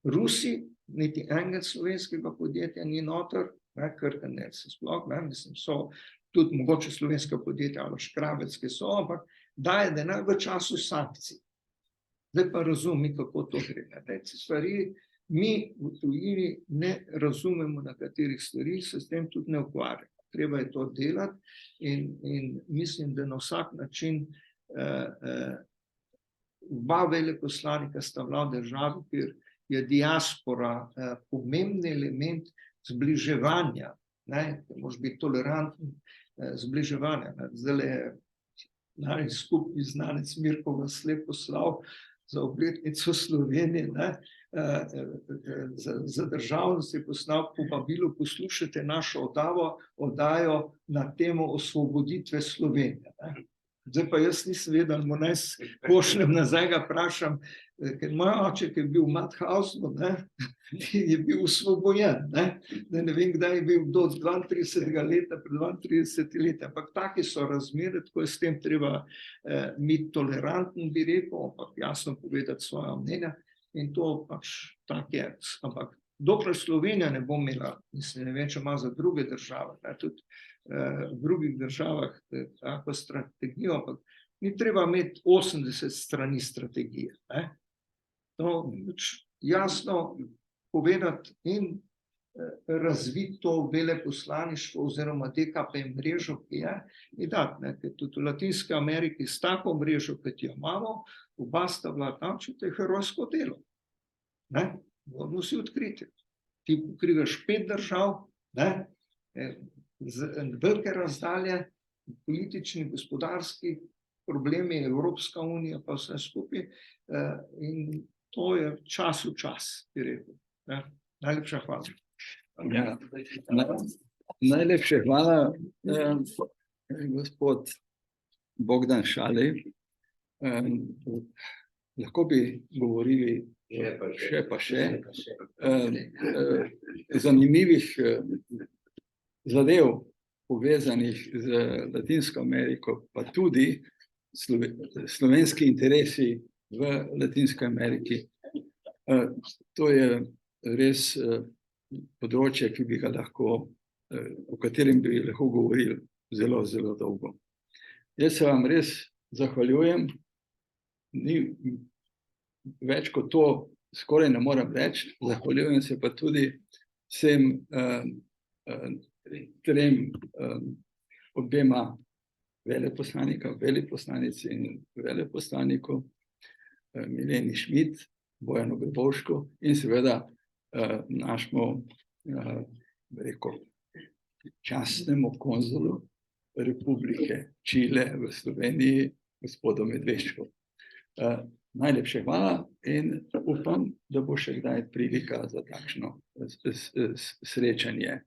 Rusi, niti enega slovenskega podjetja ni noter, Krka ne se sploh, mislim, so tudi mogoče slovenska podjetja ali Škrabec, ki so, ampak daje denar v času sankcij. Zdaj pa razumi, kako to gre. Te stvari mi v tujini ne razumemo, na katerih stvari se s tem tudi ne ukvarjamo. Treba je to delati in mislim, da na vsak način oba veleposlanika sta bila v državi, kjer je diaspora pomemben element zbliževanja, ne, moraš biti toleranten, zbliževanja. Zdaj je skupni znanec Mirko vas lepo poslal za obletnico Slovenije, ne, za državnost je poslal povabilo, poslušajte našo oddajo na temo osvoboditve Slovenije. Ne. Zdaj pa jaz nisem vedel, mu naj pošljem nazaj, ga vprašam, ker moj oče, ki je bil v Mathausnu, je bil osvobojen, ne vem, kdaj je bil do 32 leta, pred 32 leti, ampak taki so razmere, tako je s tem treba biti toleranten, bi rekel, ampak jasno povedati svoja mnenja in to pač tak je, ampak dokler Slovenija ne bo imela, mislim, ne vem, če ima za druge države, tudi v drugih državah tako strategijo, ampak ni treba imeti 80 strani strategije. To jasno povedati in razviti to veleposlaništvo oziroma DKP mrežo, ki je, in dati, ker tudi v Latinski Ameriki s tako mrežo, ki jo imamo, oba sta bila tam, če to je herojsko delo. Moramo si odkriti. Ti pokrivaš 5 držav, velike razdalje politični, gospodarski problemi, Evropska unija, pa vse skupaj. In to je čas v čas, bi rekel. Ja. Najlepša hvala. Ja, najlepše hvala, gospod Bogdan Šalej. Lahko bi govorili še pa še. Zanimivih zadev povezanih z Latinsko Ameriko, pa tudi slovenski interesi v Latinski Ameriki. To je res področje, ki bi ga lahko, o katerem bi lahko govorili zelo, zelo dolgo. Jaz se vam res zahvaljujem. Ni več kot to, skoraj ne morem reči. Zahvaljujem se pa tudi vsem trem obema veleposlanici in veleposlaniku, Mileni Šmit, Bojanu Grbošku in seveda našemu, rekel, častnemu konzulu Republike Čile v Sloveniji, gospodu Medveščku. Najlepše hvala in upam, da bo še kdaj prilika za takšno srečanje.